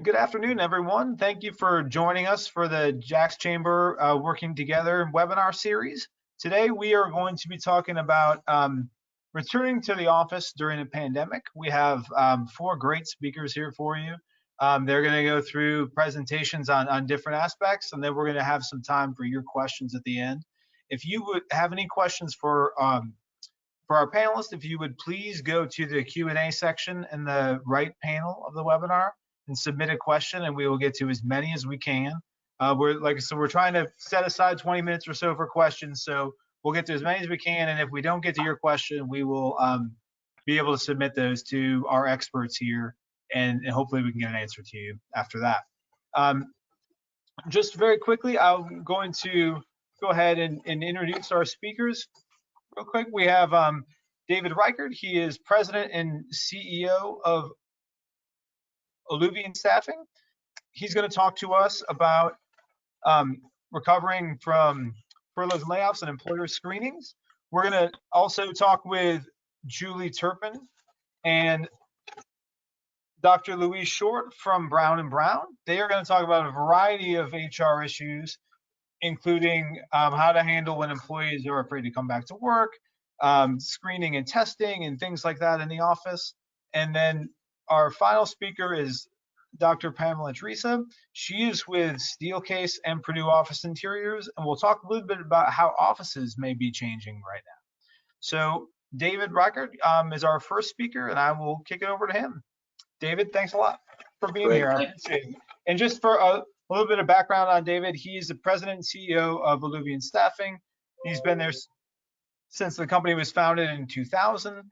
Good afternoon, everyone. Thank you for joining us for the JAX Chamber Working Together webinar series. Today, we are going to be talking about returning to the office during a pandemic. We have four great speakers here for you. They're going to go through presentations on different aspects, and then we're going to have some time for your questions at the end. If you would have any questions for our panelists, if you would please go to the Q&A section in the right panel of the webinar and submit a question, and we will get to as many as we can. We're trying to set aside 20 minutes or so for questions, so we'll get to as many as we can, and if we don't get to your question, we will be able to submit those to our experts here, and hopefully we can get an answer to you after that. Just very quickly, I'm going to go ahead and introduce our speakers. Real quick, we have David Reichert. He is president and CEO of Alluvian Staffing. He's going to talk to us about recovering from furloughs and layoffs and employer screenings. We're going to also talk with Julie Turpin and Dr. Louise Short from Brown & Brown. They are going to talk about a variety of HR issues, including how to handle when employees are afraid to come back to work, screening and testing and things like that in the office. And then our final speaker is Dr. Pamela Teresa. She is with Steelcase and Purdue Office Interiors, and we'll talk a little bit about how offices may be changing right now. So David Reichert is our first speaker, and I will kick it over to him. David, thanks a lot for being here. I appreciate it. And just for a little bit of background on David, he's the president and CEO of Alluvian Staffing. He's been there since the company was founded in 2000.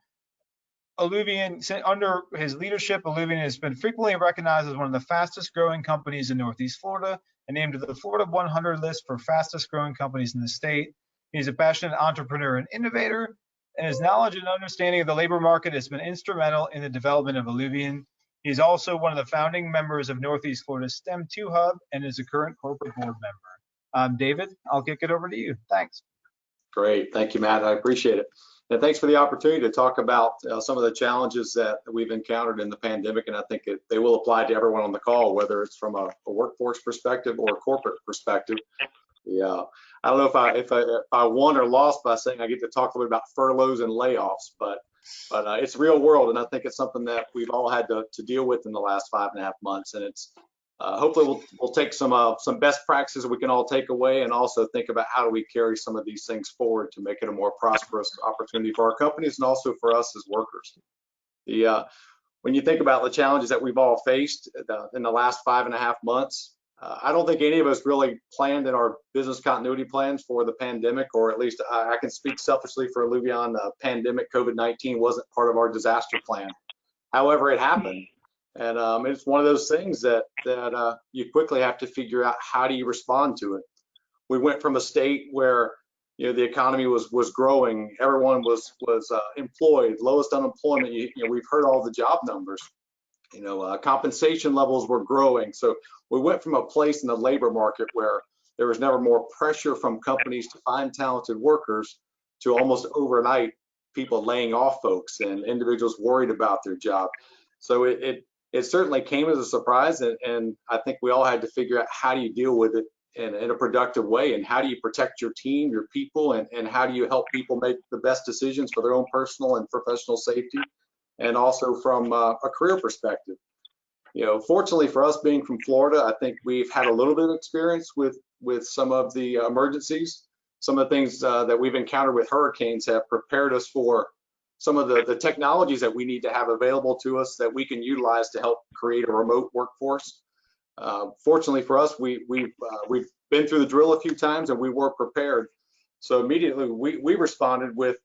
Alluvian, under his leadership, Alluvian has been frequently recognized as one of the fastest growing companies in Northeast Florida and named to the Florida 100 list for fastest growing companies in the state. He's a passionate entrepreneur and innovator, and his knowledge and understanding of the labor market has been instrumental in the development of Alluvian. He's also one of the founding members of Northeast Florida's STEM 2 Hub and is a current corporate board member. David, I'll kick it over to you. Thanks. Great. Thank you, Matt. I appreciate it. And thanks for the opportunity to talk about some of the challenges that we've encountered in the pandemic. And I think they will apply to everyone on the call, whether it's from a workforce perspective or a corporate perspective. Yeah, I don't know if I won or lost by saying I get to talk a little bit about furloughs and layoffs, but it's real world, and I think it's something that we've all had to deal with in the last 5.5 months. And it's hopefully we'll take some best practices we can all take away, and also think about how do we carry some of these things forward to make it a more prosperous opportunity for our companies and also for us as workers. When you think about the challenges that we've all faced in the last 5.5 months, I don't think any of us really planned in our business continuity plans for the pandemic, or at least I can speak selfishly for Alluvian. Pandemic COVID-19 wasn't part of our disaster plan. However, it happened. And it's one of those things that you quickly have to figure out, how do you respond to it? We went from a state where the economy was growing, everyone was employed, lowest unemployment. We've heard all the job numbers. Compensation levels were growing. So we went from a place in the labor market where there was never more pressure from companies to find talented workers to almost overnight people laying off folks and individuals worried about their job. So it certainly came as a surprise, and I think we all had to figure out, how do you deal with it in a productive way, and how do you protect your team, your people, and how do you help people make the best decisions for their own personal and professional safety, and also from a career perspective. Fortunately for us, being from Florida, I think we've had a little bit of experience with some of the emergencies. Some of the things that we've encountered with hurricanes have prepared us for some of the technologies that we need to have available to us that we can utilize to help create a remote workforce. Fortunately for us, we've been through the drill a few times, and we were prepared. So immediately we responded with,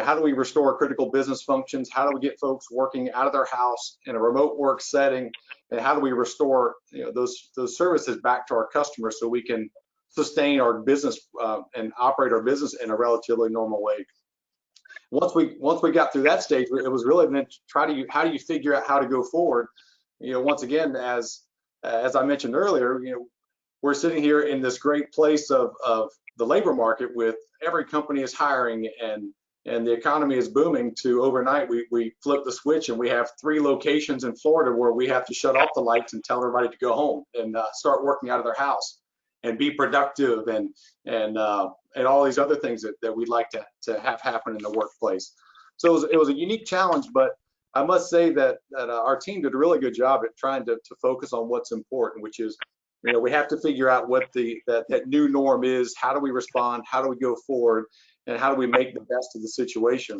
how do we restore critical business functions? How do we get folks working out of their house in a remote work setting? And how do we restore those services back to our customers so we can sustain our business and operate our business in a relatively normal way? Once we got through that stage, it was really then how do you figure out how to go forward? Once again, as I mentioned earlier, we're sitting here in this great place of the labor market, with every company is hiring, and and the economy is booming, to overnight we flip the switch and we have 3 locations in Florida where we have to shut off the lights and tell everybody to go home and start working out of their house and be productive and all these other things that we'd like to have happen in the workplace. So it was a unique challenge, but I must say that our team did a really good job at trying to focus on what's important, which is, we have to figure out what that new norm is. How do we respond? How do we go forward? And how do we make the best of the situation?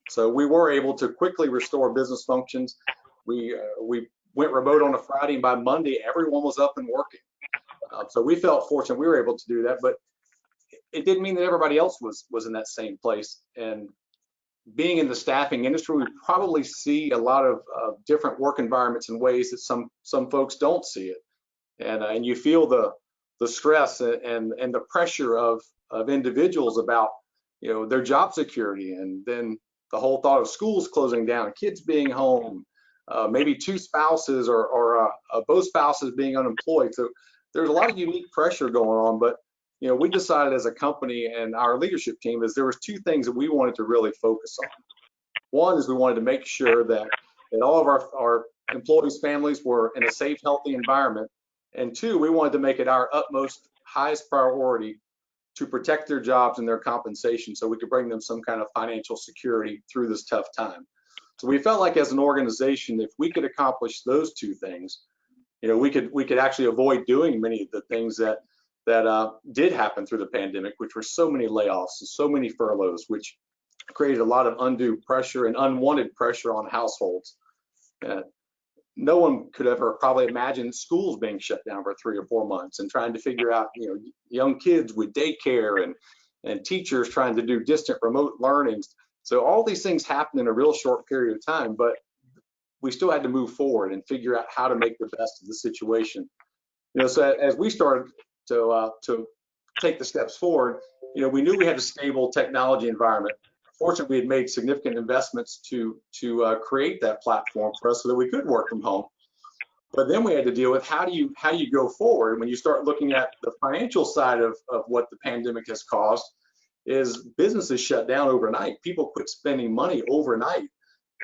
So we were able to quickly restore business functions. We went remote on a Friday, and by Monday, everyone was up and working. So we felt fortunate we were able to do that, but it didn't mean that everybody else was in that same place. And being in the staffing industry, we probably see a lot of different work environments in ways that some folks don't see it. And you feel the stress and the pressure of individuals about their job security, and then the whole thought of schools closing down, kids being home, maybe 2 spouses or both spouses being unemployed. So there's a lot of unique pressure going on, but we decided as a company and our leadership team is there was 2 things that we wanted to really focus on. One is we wanted to make sure that all of our employees' families were in a safe, healthy environment. And 2, we wanted to make it our utmost, highest priority to protect their jobs and their compensation so we could bring them some kind of financial security through this tough time. So we felt like as an organization, if we could accomplish those 2 things, we could actually avoid doing many of the things that did happen through the pandemic, which were so many layoffs and so many furloughs, which created a lot of undue pressure and unwanted pressure on households. No one could ever probably imagine schools being shut down for 3 or 4 months and trying to figure out, young kids with daycare and teachers trying to do distant remote learnings. So all these things happened in a real short period of time, but we still had to move forward and figure out how to make the best of the situation. So as we started to take the steps forward, we knew we had a stable technology environment. Fortunately, we had made significant investments to create that platform for us so that we could work from home. But then we had to deal with how do you go forward when you start looking at the financial side of what the pandemic has caused. Is businesses shut down overnight. People quit spending money overnight.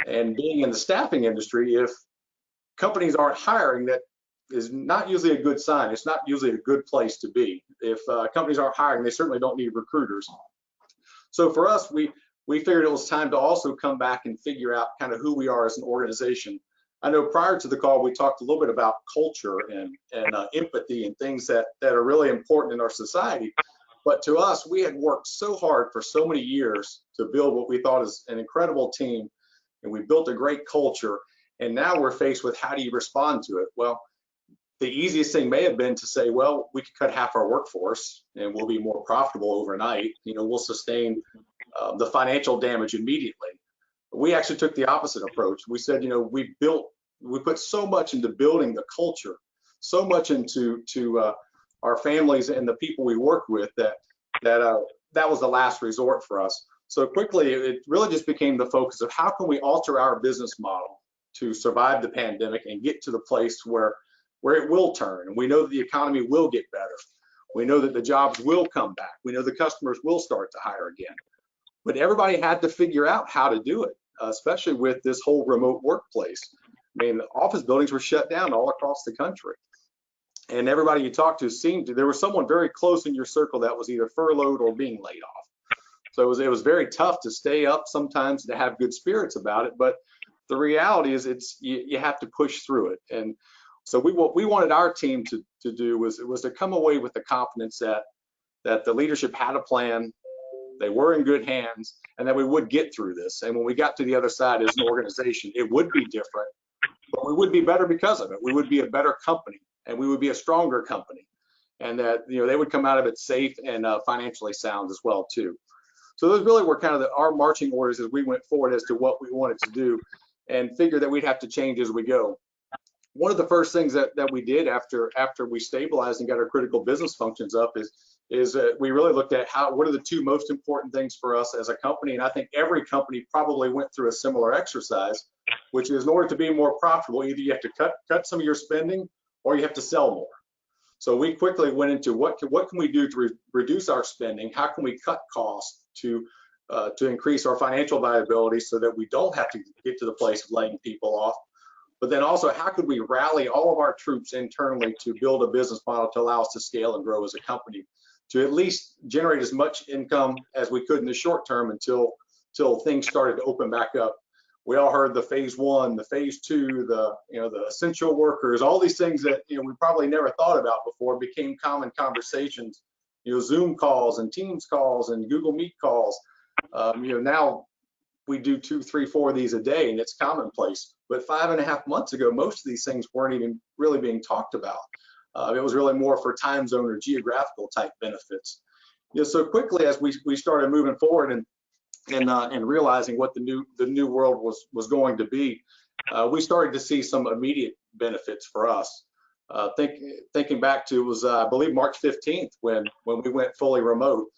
And being in the staffing industry, if companies aren't hiring, that is not usually a good sign. It's not usually a good place to be. If companies aren't hiring, they certainly don't need recruiters. So for us, we figured it was time to also come back and figure out kind of who we are as an organization. I know prior to the call, we talked a little bit about culture and empathy and things that are really important in our society. But to us, we had worked so hard for so many years to build what we thought is an incredible team, and we built a great culture. And now we're faced with how do you respond to it? Well, the easiest thing may have been to say, well, we could cut half our workforce and we'll be more profitable overnight. We'll sustain the financial damage immediately. We actually took the opposite approach. We said, we put so much into building the culture, so much into our families and the people we work with that was the last resort for us. So quickly, it really just became the focus of how can we alter our business model to survive the pandemic and get to the place where it will turn. And we know that the economy will get better. We know that the jobs will come back. We know the customers will start to hire again. But everybody had to figure out how to do it, especially with this whole remote workplace. I mean, office buildings were shut down all across the country. And everybody you talked to there was someone very close in your circle that was either furloughed or being laid off. So it was very tough to stay up sometimes, to have good spirits about it. But the reality is you have to push through it. And so what we wanted our team to do was to come away with the confidence that the leadership had a plan, they were in good hands, and that we would get through this. And when we got to the other side as an organization, it would be different, but we would be better because of it. We would be a better company, and we would be a stronger company, and that they would come out of it safe and financially sound as well too. So those really were kind of our marching orders as we went forward as to what we wanted to do, and figured that we'd have to change as we go. One of the first things that we did after we stabilized and got our critical business functions up is we really looked at what are the 2 most important things for us as a company. And I think every company probably went through a similar exercise, which is in order to be more profitable, either you have to cut some of your spending or you have to sell more. So we quickly went into what can we do to reduce our spending? How can we cut costs to to increase our financial viability so that we don't have to get to the place of laying people off. But then also, how could we rally all of our troops internally to build a business model to allow us to scale and grow as a company, to at least generate as much income as we could in the short term until things started to open back up. We all heard the phase 1, the phase 2, the essential workers, all these things that we probably never thought about before became common conversations. Zoom calls and Teams calls and Google Meet calls. Now we do 2, 3, 4 of these a day, and it's commonplace. But 5.5 months ago, most of these things weren't even really being talked about. It was really more for time zone or geographical type benefits. So quickly as we started moving forward and realizing what the new world was going to be, we started to see some immediate benefits for us. Thinking back to, it was I believe March 15th when we went fully remote.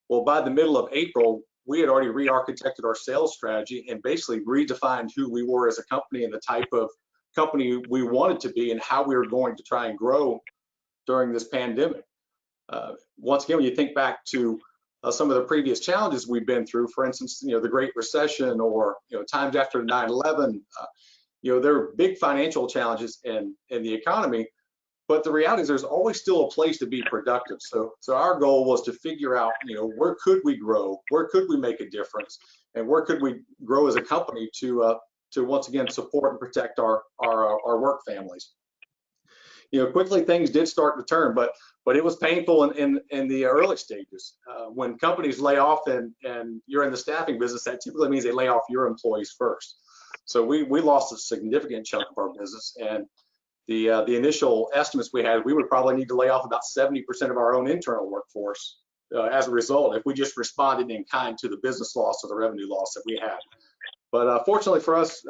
Well, by the middle of April, we had already re-architected our sales strategy and basically redefined who we were as a company and the type of company we wanted to be and how we were going to try and grow during this pandemic. Once again, when you think back to some of the previous challenges we've been through, for instance, the Great Recession or times after 9/11, there are big financial challenges in the economy. But the reality is there's always still a place to be productive. So our goal was to figure out, where could we grow? Where could we make a difference? And where could we grow as a company to once again support and protect our work families? Quickly things did start to turn, but it was painful in the early stages. When companies lay off and you're in the staffing business, that typically means they lay off your employees first. So we lost a significant chunk of our business, and the initial estimates we had, we would probably need to lay off about 70% of our own internal workforce as a result if we just responded in kind to the business loss or the revenue loss that we had. But fortunately for us,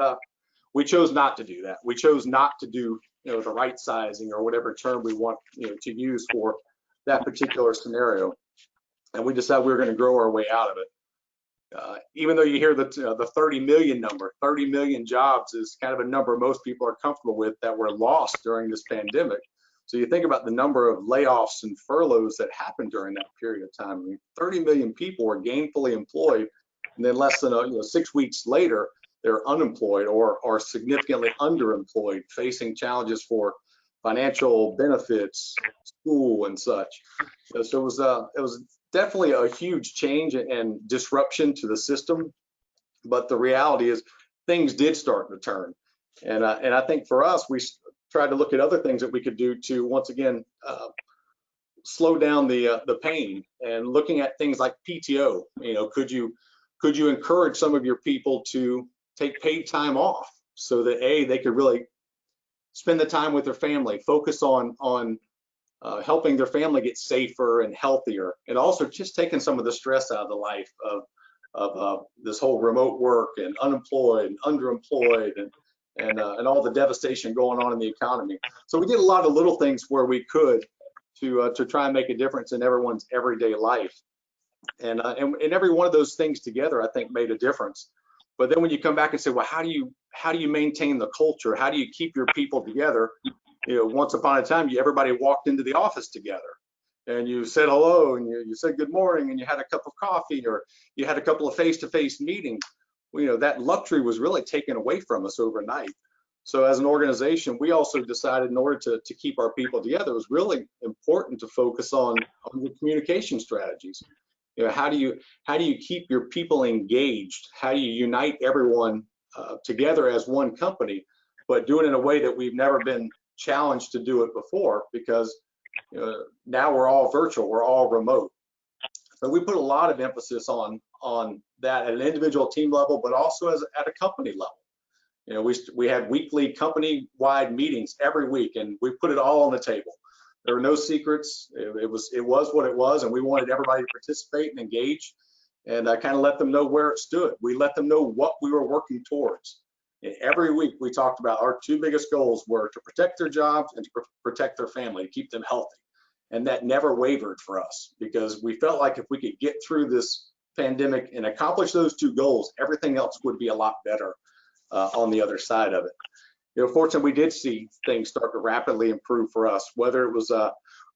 we chose not to do that. We chose not to do the right sizing or whatever term we want to use for that particular scenario, and we decided we were going to grow our way out of it. Even though you hear the 30 million number, 30 million jobs is kind of a number most people are comfortable with that were lost during this pandemic. So you think about the number of layoffs and furloughs that happened during that period of time. I mean, 30 million people were gainfully employed, and then less than 6 weeks later, they're unemployed or significantly underemployed, facing challenges for financial benefits, school, and such. So it was definitely a huge change and disruption to the system, but the reality is things did start to turn. And I think for us, we tried to look at other things that we could do to once again slow down the pain, and looking at things like PTO. Could you encourage some of your people to take paid time off so that they could really spend the time with their family, focus on helping their family get safer and healthier, and also just taking some of the stress out of the life of this whole remote work and unemployed and underemployed and all the devastation going on in the economy. So we did a lot of little things where we could to try and make a difference in everyone's everyday life, and every one of those things together I think made a difference. But then when you come back and say, well, how do you maintain the culture? How do you keep your people together? Once upon a time, everybody walked into the office together, and you said hello, and you said good morning, and you had a cup of coffee, or you had a couple of face-to-face meetings. That luxury was really taken away from us overnight. So as an organization, we also decided in order to keep our people together, it was really important to focus on the communication strategies. How do you keep your people engaged? How do you unite everyone together as one company, but do it in a way that we've never been challenged to do it before, because now we're all virtual, we're all remote. So we put a lot of emphasis on that at an individual team level, but also at a company level. We had weekly company-wide meetings every week, and we put it all on the table. There were no secrets. It was what it was, and we wanted everybody to participate and engage, and kind of let them know where it stood. We let them know what we were working towards. And every week we talked about our 2 biggest goals were to protect their jobs and to protect their family, to keep them healthy. And that never wavered for us, because we felt like if we could get through this pandemic and accomplish those 2 goals, everything else would be a lot better on the other side of it. Fortunately, we did see things start to rapidly improve for us, whether it was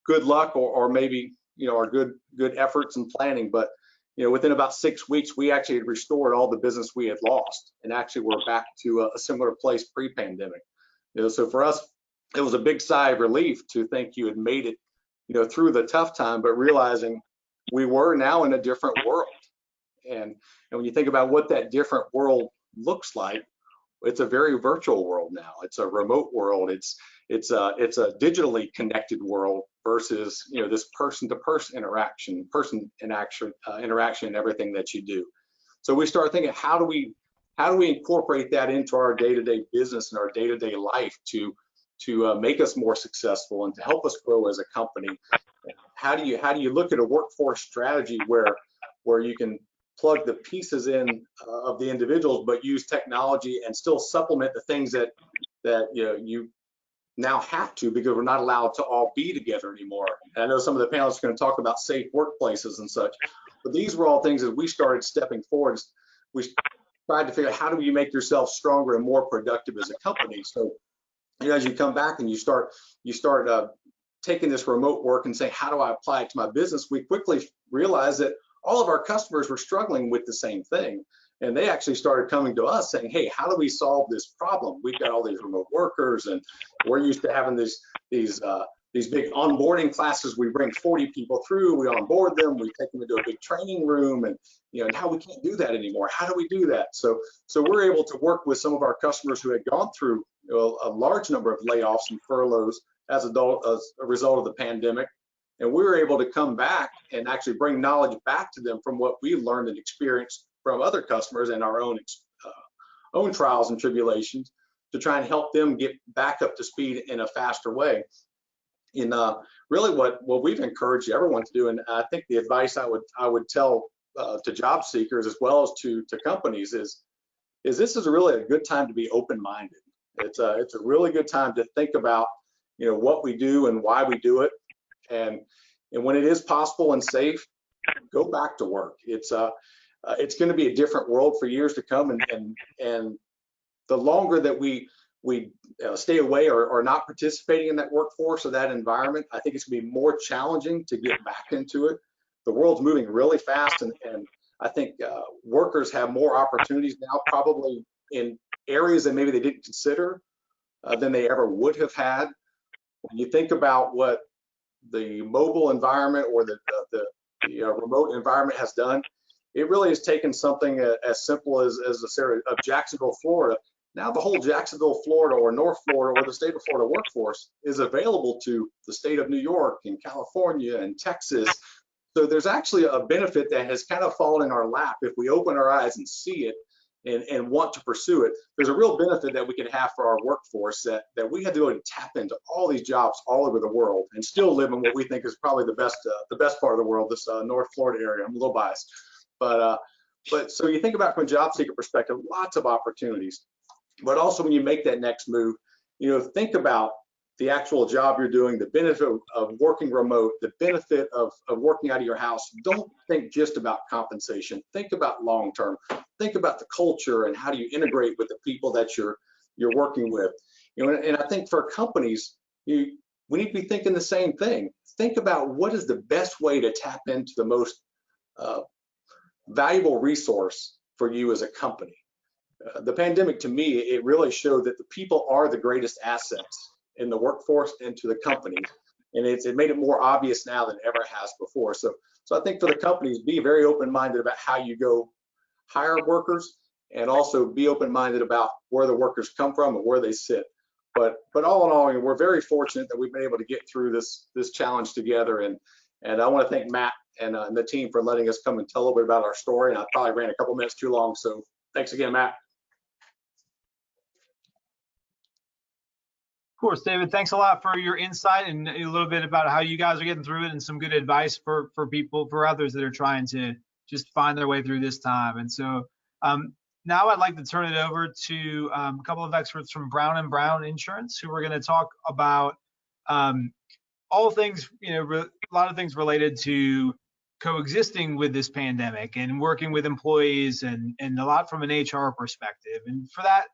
good luck or maybe our good efforts and planning. But within about 6 weeks, we actually had restored all the business we had lost, and actually we're back to a similar place pre-pandemic. So for us, it was a big sigh of relief to think you had made it, through the tough time, but realizing we were now in a different world. And when you think about what that different world looks like, it's a very virtual world now. It's a remote world. It's a digitally connected world versus this person-to-person interaction, interaction in everything that you do. So we start thinking, how do we incorporate that into our day-to-day business and our day-to-day life to make us more successful and to help us grow as a company? How do you look at a workforce strategy where you can plug the pieces in of the individuals, but use technology and still supplement the things that you now have to, because we're not allowed to all be together anymore. And I know some of the panelists are going to talk about safe workplaces and such, but these were all things that we started stepping forward. We tried to figure out, how do you make yourself stronger and more productive as a company? So as you come back and you start taking this remote work and saying, how do I apply it to my business? We quickly realized that all of our customers were struggling with the same thing. And they actually started coming to us saying, hey, how do we solve this problem? We've got all these remote workers, and we're used to having these big onboarding classes. We bring 40 people through, we onboard them, we take them into a big training room, and now we can't do that anymore. How do we do that? So we're able to work with some of our customers who had gone through a large number of layoffs and furloughs as a result of the pandemic. And we were able to come back and actually bring knowledge back to them from what we learned and experienced from other customers and our own trials and tribulations, to try and help them get back up to speed in a faster way. And really what we've encouraged everyone to do, and I think the advice I would tell to job seekers as well as to companies is this is really a good time to be open-minded. It's a really good time to think about what we do and why we do it. And when it is possible and safe, go back to work. It's going to be a different world for years to come, and the longer that we stay away or not participating in that workforce or that environment, I think it's going to be more challenging to get back into it. The world's moving really fast, and I think workers have more opportunities now, probably in areas that maybe they didn't consider than they ever would have had. When you think about what the mobile environment or the remote environment has done, it really has taken something as simple as the area of Jacksonville, Florida. Now the whole Jacksonville, Florida, or North Florida, or the state of Florida workforce is available to the state of New York and California and Texas. So there's actually a benefit that has kind of fallen in our lap if we open our eyes and see it and want to pursue it. There's a real benefit that we can have for our workforce that we have to be able to tap into all these jobs all over the world and still live in what we think is probably the best part of the world, this North Florida area. I'm a little biased, but so you think about from a job seeker perspective, lots of opportunities. But also when you make that next move, think about the actual job you're doing, the benefit of working remote, the benefit of working out of your house. Don't think just about compensation. Think about long-term. Think about the culture and how do you integrate with the people that you're working with. And I think for companies, we need to be thinking the same thing. Think about what is the best way to tap into the most valuable resource for you as a company. The pandemic, to me, it really showed that the people are the greatest assets in the workforce and to the companies, and it made it more obvious now than ever has before. So I think for the companies, be very open-minded about how you go hire workers, and also be open-minded about where the workers come from and where they sit. But all in all, we're very fortunate that we've been able to get through this challenge together, and I want to thank Matt and the team for letting us come and tell a little bit about our story. And I probably ran a couple minutes too long, so thanks again, Matt. Of course, David, thanks a lot for your insight and a little bit about how you guys are getting through it, and some good advice for people, for others that are trying to just find their way through this time. And so now I'd like to turn it over to a couple of experts from Brown & Brown Insurance, who are going to talk about all things, a lot of things related to coexisting with this pandemic and working with employees, and a lot from an HR perspective. And for that,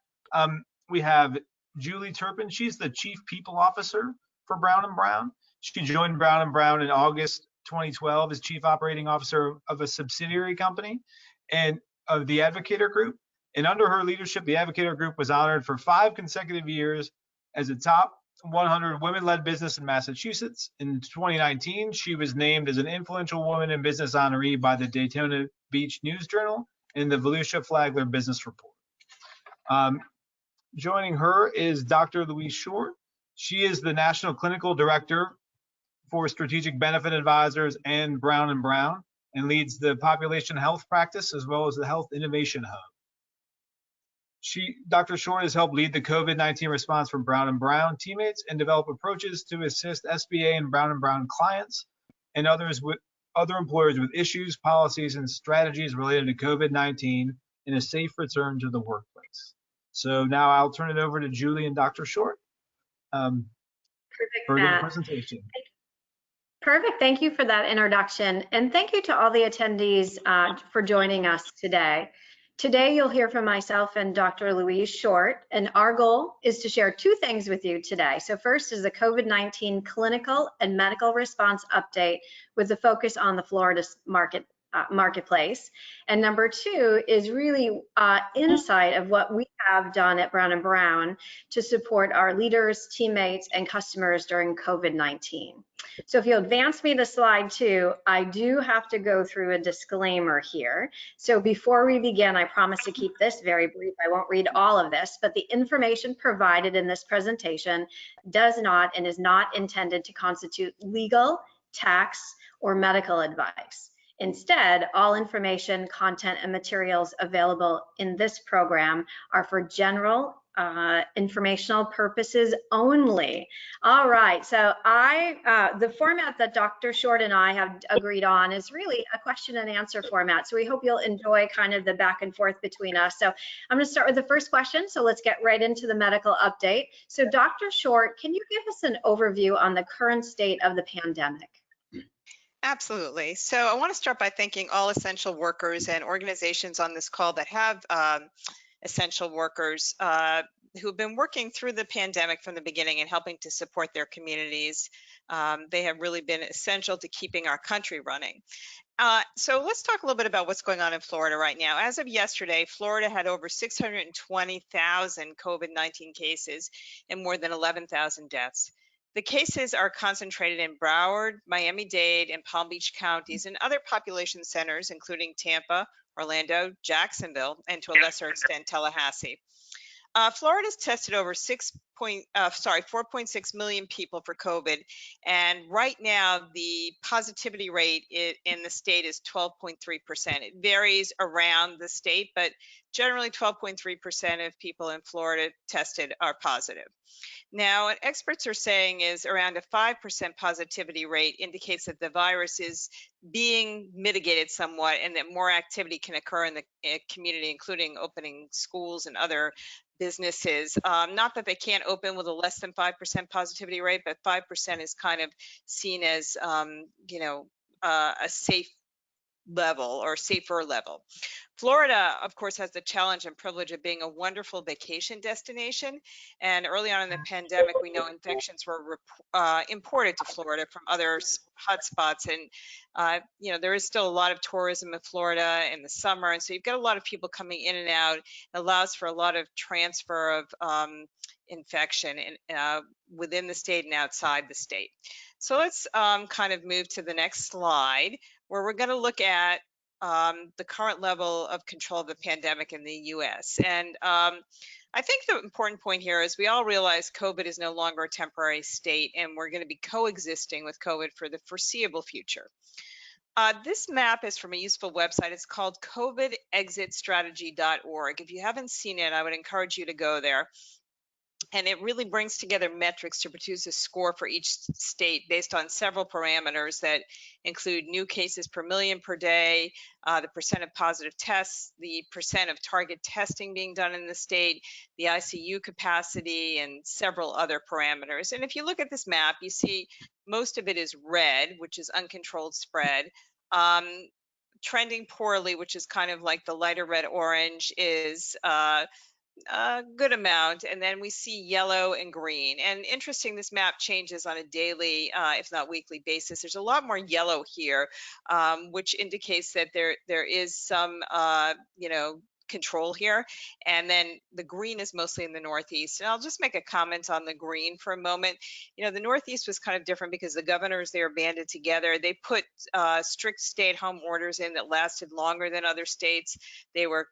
we have Julie Turpin. She's the Chief People Officer for Brown & Brown. She joined Brown & Brown in August 2012 as chief operating officer of a subsidiary company and of the Advocator Group. And under her leadership, the Advocator Group was honored for 5 consecutive years as a top 100 women-led business in Massachusetts. In 2019, she was named as an influential woman in business honoree by the Daytona Beach News Journal and the Volusia Flagler Business Report. Joining her is Dr. Louise Short. She is the National Clinical Director for Strategic Benefit Advisors and Brown & Brown and leads the population health practice as well as the Health Innovation Hub. Dr. Short has helped lead the COVID-19 response from Brown & Brown teammates and develop approaches to assist SBA and Brown & Brown clients and other employers with issues, policies, and strategies related to COVID-19 and a safe return to the workplace. So now I'll turn it over to Julie and Dr. Short Perfect, for their Matt. presentation. Perfect. Thank you for that introduction. And thank you to all the attendees for joining us today. Today, you'll hear from myself and Dr. Louise Short, and our goal is to share 2 things with you today. So first is the COVID-19 clinical and medical response update with a focus on the Florida marketplace. And number 2 is really insight of what we have done at Brown & Brown to support our leaders, teammates, and customers during COVID-19. So if you'll advance me to slide 2, I do have to go through a disclaimer here. So before we begin, I promise to keep this very brief. I won't read all of this, but the information provided in this presentation does not and is not intended to constitute legal, tax, or medical advice. Instead, all information, content, and materials available in this program are for general informational purposes only. All right, so the format that Dr. Short and I have agreed on is really a question and answer format. So we hope you'll enjoy kind of the back and forth between us. So I'm gonna start with the first question. So let's get right into the medical update. So Dr. Short, can you give us an overview on the current state of the pandemic? Absolutely. So I want to start by thanking all essential workers and organizations on this call that have essential workers who've been working through the pandemic from the beginning and helping to support their communities. They have really been essential to keeping our country running. So let's talk a little bit about what's going on in Florida right now. As of yesterday, Florida had over 620,000 COVID-19 cases and more than 11,000 deaths. The cases are concentrated in Broward, Miami-Dade, and Palm Beach counties and other population centers, including Tampa, Orlando, Jacksonville, and to a lesser extent, Tallahassee. Florida's tested over 4.6 million people for COVID, and right now the positivity rate in the state is 12.3%. It varies around the state, but generally 12.3% of people in Florida tested are positive. Now, what experts are saying is around a 5% positivity rate indicates that the virus is being mitigated somewhat and that more activity can occur in the community, including opening schools and other businesses. Not that they can't open with a less than 5% positivity rate, but 5% is kind of seen as, a safe level or safer level. Florida, of course, has the challenge and privilege of being a wonderful vacation destination. And early on in the pandemic, we know infections were imported to Florida from other hotspots. And, there is still a lot of tourism in Florida in the summer. And so you've got a lot of people coming in and out. It allows for a lot of transfer of infection within the state and outside the state. So let's kind of move to the next slide, where we're going to look at the current level of control of the pandemic in the U.S. And I think the important point here is we all realize COVID is no longer a temporary state, and we're going to be coexisting with COVID for the foreseeable future. This map is from a useful website. It's called covidexitstrategy.org. If you haven't seen it, I would encourage you to go there. And it really brings together metrics to produce a score for each state based on several parameters that include new cases per million per day, the percent of positive tests, the percent of target testing being done in the state, the ICU capacity, and several other parameters. And if you look at this map, you see most of it is red, which is uncontrolled spread. Trending poorly, which is kind of like the lighter red orange, is a good amount, and then we see yellow and green. And interesting, this map changes on a daily, if not weekly basis. There's a lot more yellow here, which indicates that there is some, control here. And then the green is mostly in the Northeast. And I'll just make a comment on the green for a moment. The Northeast was kind of different because the governors there banded together. They put strict stay-at-home orders in that lasted longer than other states. They were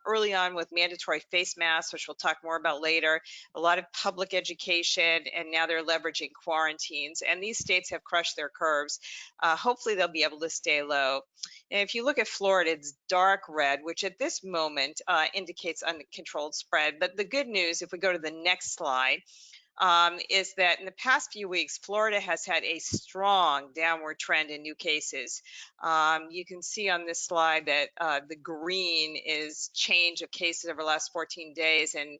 early on with mandatory face masks, which we'll talk more about later, a lot of public education, and now they're leveraging quarantines. And these states have crushed their curves. Hopefully they'll be able to stay low. And if you look at Florida, it's dark red, which at this moment indicates uncontrolled spread. But the good news, if we go to the next slide, is that in the past few weeks, Florida has had a strong downward trend in new cases. You can see on this slide that the green is change of cases over the last 14 days, and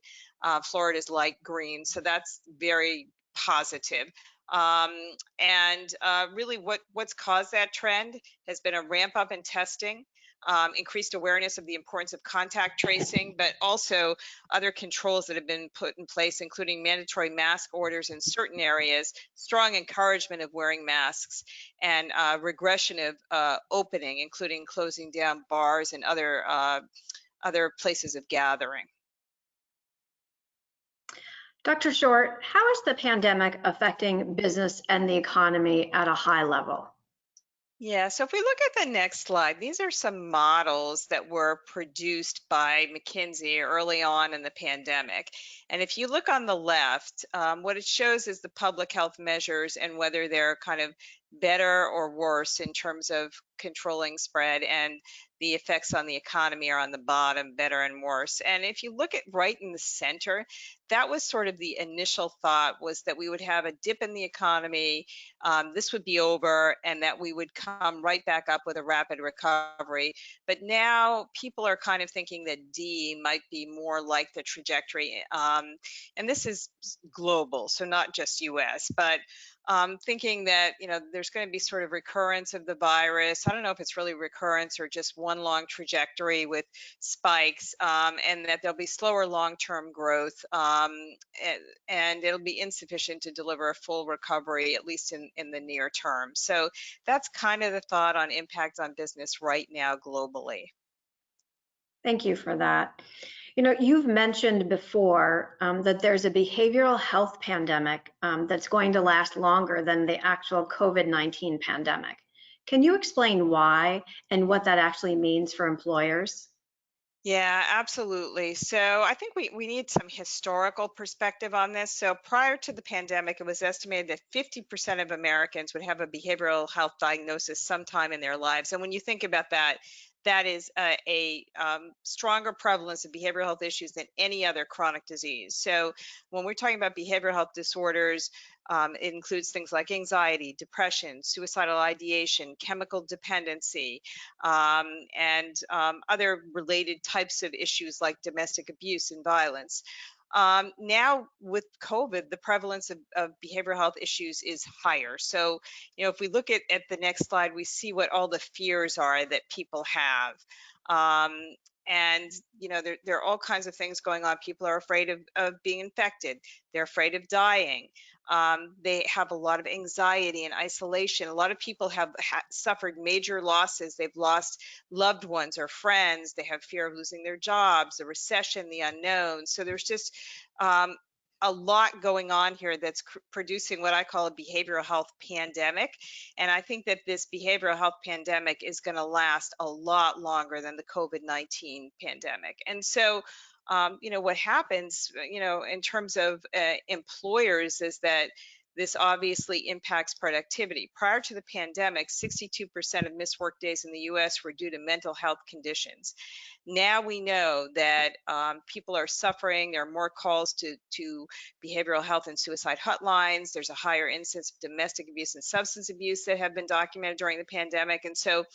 Florida is light green. So that's very positive. And really what's caused that trend has been a ramp up in testing, increased awareness of the importance of contact tracing, but also other controls that have been put in place, including mandatory mask orders in certain areas, strong encouragement of wearing masks, and regression of opening, including closing down bars and other places of gathering. Dr. Short, how is the pandemic affecting business and the economy at a high level? Yeah, so if we look at the next slide, these are some models that were produced by McKinsey early on in the pandemic. And if you look on the left, what it shows is the public health measures and whether they're kind of better or worse in terms of controlling spread, and the effects on the economy are on the bottom, better and worse. And if you look at right in the center, that was sort of the initial thought, was that we would have a dip in the economy, this would be over, and that we would come right back up with a rapid recovery. But now people are kind of thinking that D might be more like the trajectory. And this is global, so not just US, but thinking that, there's going to be sort of recurrence of the virus. I don't know if it's really recurrence or just one long trajectory with spikes, and that there'll be slower long-term growth, and it'll be insufficient to deliver a full recovery, at least in the near term. So that's kind of the thought on impact on business right now globally. Thank you for that. You've mentioned before that there's a behavioral health pandemic that's going to last longer than the actual COVID-19 pandemic. Can you explain why and what that actually means for employers? Yeah, absolutely. So I think we need some historical perspective on this. So prior to the pandemic, it was estimated that 50% of Americans would have a behavioral health diagnosis sometime in their lives. And when you think about that, that is a stronger prevalence of behavioral health issues than any other chronic disease. So when we're talking about behavioral health disorders, it includes things like anxiety, depression, suicidal ideation, chemical dependency, and other related types of issues like domestic abuse and violence. Now with COVID, the prevalence of behavioral health issues is higher. So, if we look at the next slide, we see what all the fears are that people have. And, there are all kinds of things going on. People are afraid of being infected. They're afraid of dying. They have a lot of anxiety and isolation. A lot of people have suffered major losses. They've lost loved ones or friends. They have fear of losing their jobs, the recession, the unknown. So there's just a lot going on here that's producing what I call a behavioral health pandemic. And I think that this behavioral health pandemic is going to last a lot longer than the COVID-19 pandemic. And so, what happens, in terms of employers is that this obviously impacts productivity. Prior to the pandemic, 62% of missed work days in the US were due to mental health conditions. Now we know that people are suffering. There are more calls to behavioral health and suicide hotlines. There's a higher incidence of domestic abuse and substance abuse that have been documented during the pandemic. And so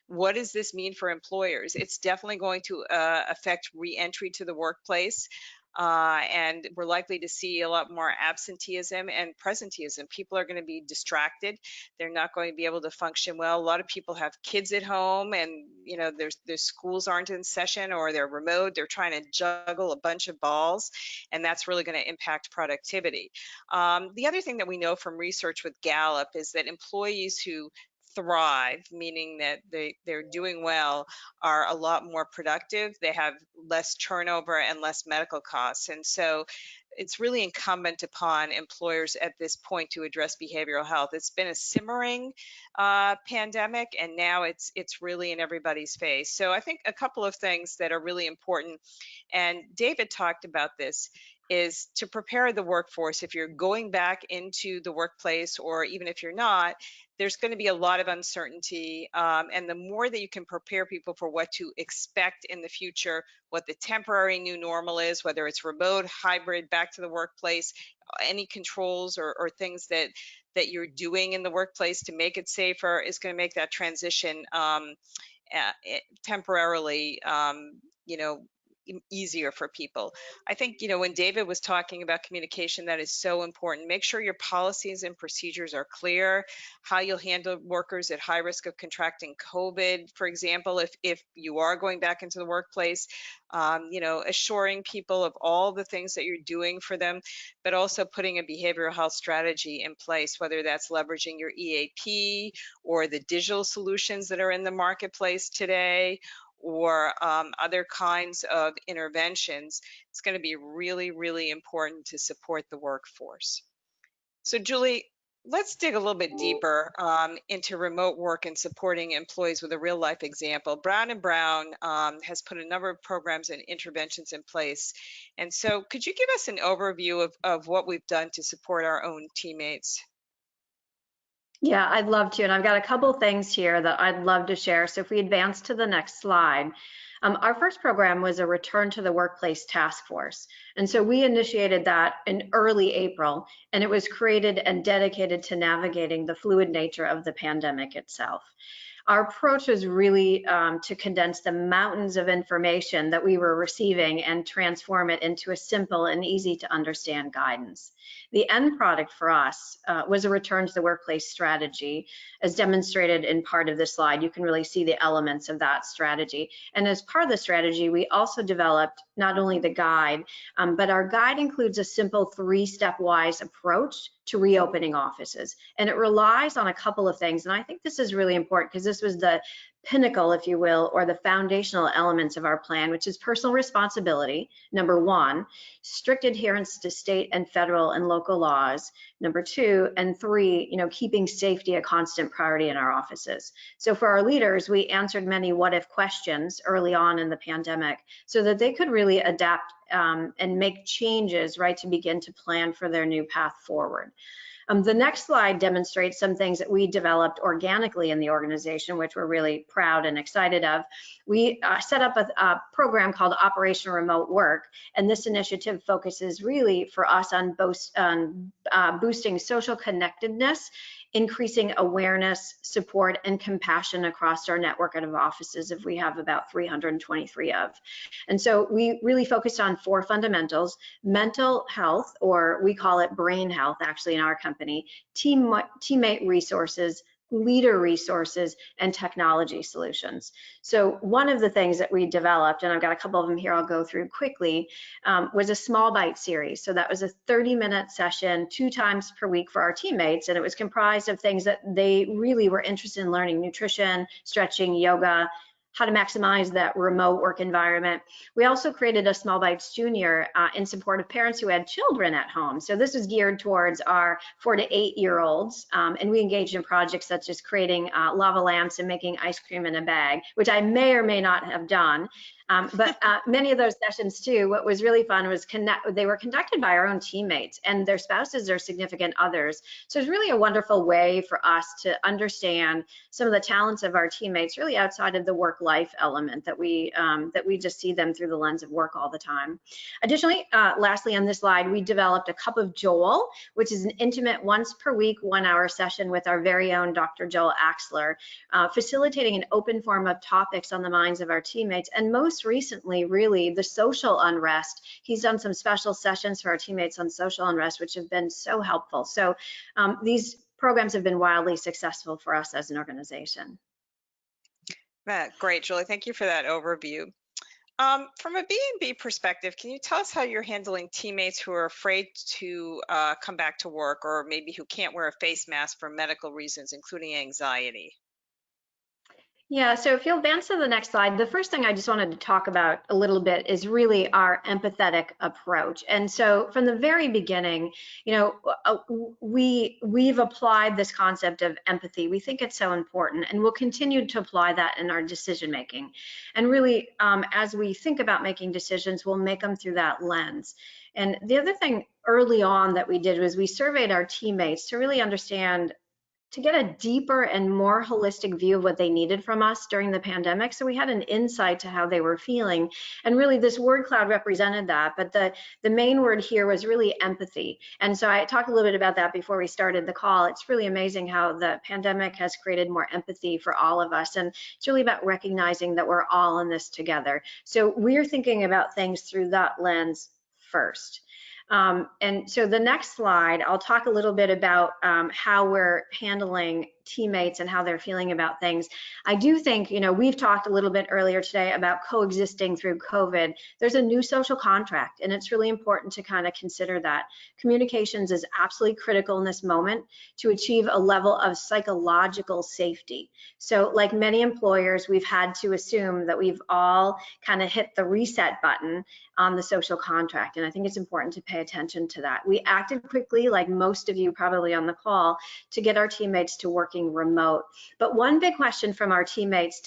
what does this mean for employers? It's definitely going to affect re-entry to the workplace. and we're likely to see a lot more absenteeism and presenteeism. People are going to be distracted. They're not going to be able to function well. A lot of people have kids at home, and their schools aren't in session, or they're remote. They're trying to juggle a bunch of balls, and that's really going to impact productivity. The other thing that we know from research with Gallup is that employees who thrive, meaning that they're doing well, are a lot more productive. They have less turnover and less medical costs. And so it's really incumbent upon employers at this point to address behavioral health. It's been a simmering pandemic, and now it's really in everybody's face. So I think a couple of things that are really important, and David talked about this, is to prepare the workforce. If you're going back into the workplace, or even if you're not, there's going to be a lot of uncertainty. And the more that you can prepare people for what to expect in the future, what the temporary new normal is, whether it's remote, hybrid, back to the workplace, any controls or things that you're doing in the workplace to make it safer, is going to make that transition temporarily, easier for people. I think, when David was talking about communication, that is so important. Make sure your policies and procedures are clear, how you'll handle workers at high risk of contracting COVID, for example, if you are going back into the workplace, assuring people of all the things that you're doing for them, but also putting a behavioral health strategy in place, whether that's leveraging your EAP or the digital solutions that are in the marketplace today, or other kinds of interventions. It's going to be really, really important to support the workforce. So Julie, let's dig a little bit deeper into remote work and supporting employees with a real life example. Brown & Brown has put a number of programs and interventions in place. And so could you give us an overview of what we've done to support our own teammates? Yeah, I'd love to. And I've got a couple things here that I'd love to share. So if we advance to the next slide, our first program was a return to the workplace task force. And so we initiated that in early April, and it was created and dedicated to navigating the fluid nature of the pandemic itself. Our approach was really to condense the mountains of information that we were receiving and transform it into a simple and easy to understand guidance. The end product for us was a return to the workplace strategy, as demonstrated in part of this slide. You can really see the elements of that strategy. And as part of the strategy, we also developed not only the guide, but our guide includes a simple 3-step-wise approach to reopening offices. And it relies on a couple of things. And I think this is really important because this was the pinnacle, if you will, or the foundational elements of our plan, which is personal responsibility, number 1, strict adherence to state and federal and local laws, number 2, and 3, keeping safety a constant priority in our offices. So for our leaders, we answered many what if questions early on in the pandemic so that they could really adapt and make changes, right, to begin to plan for their new path forward. The next slide demonstrates some things that we developed organically in the organization, which we're really proud and excited of. We set up a program called Operation Remote Work, and this initiative focuses really for us on boosting social connectedness, increasing awareness, support, and compassion across our network of offices, if we have about 323 of. And so we really focused on 4 fundamentals: mental health, or we call it brain health actually in our company, teammate resources, leader resources, and technology solutions. So one of the things that we developed, and I've got a couple of them here I'll go through quickly, was a small bite series. So that was a 30-minute session 2 times per week for our teammates, and it was comprised of things that they really were interested in learning: nutrition, stretching, yoga, how to maximize that remote work environment. We also created a Small Bites Junior in support of parents who had children at home. So this was geared towards our 4 to 8-year-olds, and we engaged in projects such as creating lava lamps and making ice cream in a bag, which I may or may not have done. But many of those sessions too, what was really fun was they were conducted by our own teammates and their spouses or significant others. So it's really a wonderful way for us to understand some of the talents of our teammates really outside of the work-life element that we just see them through the lens of work all the time. Additionally, lastly on this slide, we developed a Cup of Joel, which is an intimate once per week 1-hour session with our very own Dr. Joel Axler, facilitating an open forum of topics on the minds of our teammates, and most most recently, really, the social unrest. He's done some special sessions for our teammates on social unrest, which have been so helpful. So these programs have been wildly successful for us as an organization. Great, Julie. Thank you for that overview. From a B&B perspective, can you tell us how you're handling teammates who are afraid to come back to work, or maybe who can't wear a face mask for medical reasons, including anxiety? Yeah, so if you'll advance to the next slide, the first thing I just wanted to talk about a little bit is really our empathetic approach. And so from the very beginning, you know, we've applied this concept of empathy. We think it's so important, and we'll continue to apply that in our decision making. And really, as we think about making decisions, we'll make them through that lens. And the other thing early on that we did was we surveyed our teammates to really understand, to get a deeper and more holistic view of what they needed from us during the pandemic. So we had an insight to how they were feeling. And really this word cloud represented that. But the main word here was really empathy. And so I talked a little bit about that before we started the call. It's really amazing how the pandemic has created more empathy for all of us. And it's really about recognizing that we're all in this together. So we're thinking about things through that lens first. And so the next slide, I'll talk a little bit about how we're handling teammates and how they're feeling about things. I do think, you know, we've talked a little bit earlier today about coexisting through COVID. There's a new social contract, and it's really important to kind of consider that. Communications is absolutely critical in this moment to achieve a level of psychological safety. So like many employers, we've had to assume that we've all kind of hit the reset button on the social contract. And I think it's important to pay attention to that. We acted quickly, like most of you probably on the call, to get our teammates to working remote. But one big question from our teammates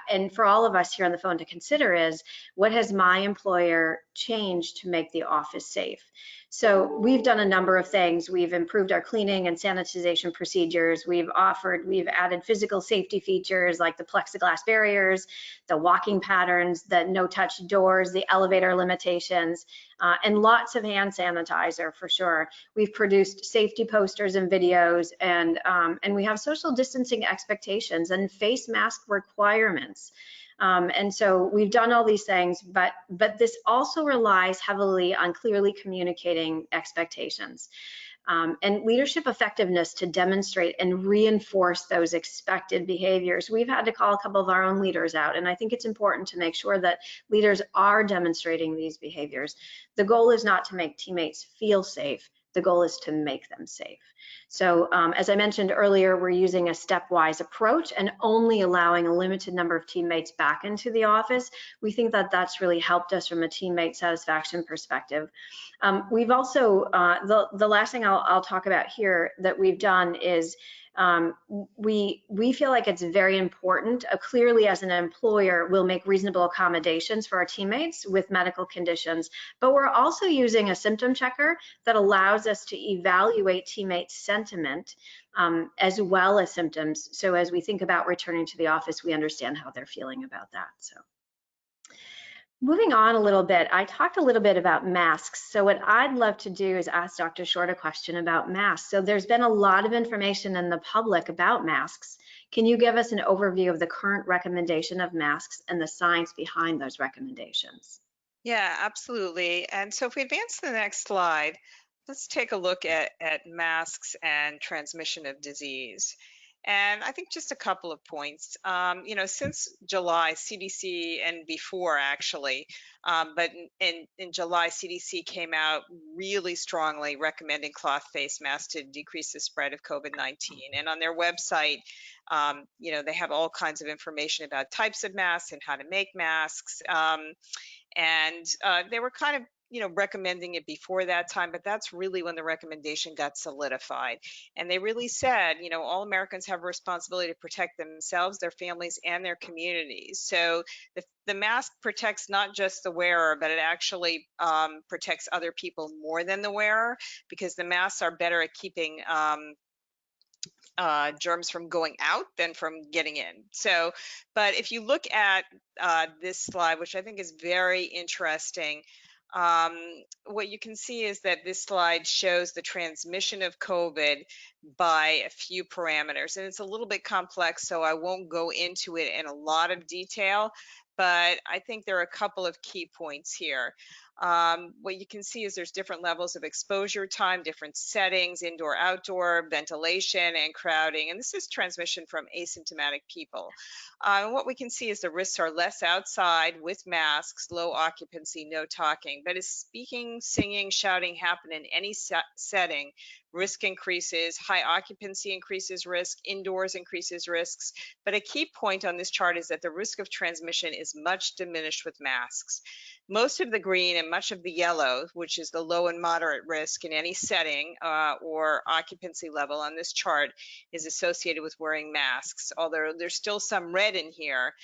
and for all of us here on the phone to consider is, what has my employer changed to make the office safe? So we've done a number of things. We've improved our cleaning and sanitization procedures. We've added physical safety features like the plexiglass barriers, the walking patterns, the no-touch doors, the elevator limitations, and lots of hand sanitizer for sure. We've produced safety posters and videos, and we have social distancing expectations and face mask requirements. And so we've done all these things, but this also relies heavily on clearly communicating expectations. And leadership effectiveness to demonstrate and reinforce those expected behaviors. We've had to call a couple of our own leaders out, and I think it's important to make sure that leaders are demonstrating these behaviors. The goal is not to make teammates feel safe. The goal is to make them safe. So as I mentioned earlier, we're using a stepwise approach and only allowing a limited number of teammates back into the office. We think that that's really helped us from a teammate satisfaction perspective. We've also, the last thing I'll talk about here that we've done is we feel like it's very important. Clearly, as an employer, we'll make reasonable accommodations for our teammates with medical conditions, but we're also using a symptom checker that allows us to evaluate teammates' sentiment as well as symptoms. So as we think about returning to the office, we understand how they're feeling about that. So. Moving on a little bit, I talked a little bit about masks. So what I'd love to do is ask Dr. Short a question about masks. So there's been a lot of information in the public about masks. Can you give us an overview of the current recommendation of masks and the science behind those recommendations? Yeah, absolutely. And so if we advance to the next slide, let's take a look at masks and transmission of disease. And I think just a couple of points. You know, since July, CDC, and before actually, but in July, CDC came out really strongly recommending cloth face masks to decrease the spread of COVID-19. And on their website, you know, they have all kinds of information about types of masks and how to make masks. And they were kind of, you know, recommending it before that time, but that's really when the recommendation got solidified. And they really said, you know, all Americans have a responsibility to protect themselves, their families, and their communities. So the mask protects not just the wearer, but it actually protects other people more than the wearer, because the masks are better at keeping germs from going out than from getting in. So, but if you look at this slide, which I think is very interesting, what you can see is that this slide shows the transmission of COVID by a few parameters, and it's a little bit complex, so I won't go into it in a lot of detail. but I think there are a couple of key points here. What you can see is there's different levels of exposure time, different settings, indoor, outdoor, ventilation, and crowding. And this is transmission from asymptomatic people. And what we can see is the risks are less outside with masks, low occupancy, no talking. But as speaking, singing, shouting happen in any setting, risk increases, high occupancy increases risk, indoors increases risks. But a key point on this chart is that the risk of transmission is much diminished with masks. Most of the green and much of the yellow, which is the low and moderate risk in any setting or occupancy level on this chart, is associated with wearing masks. Although there's still some red in here,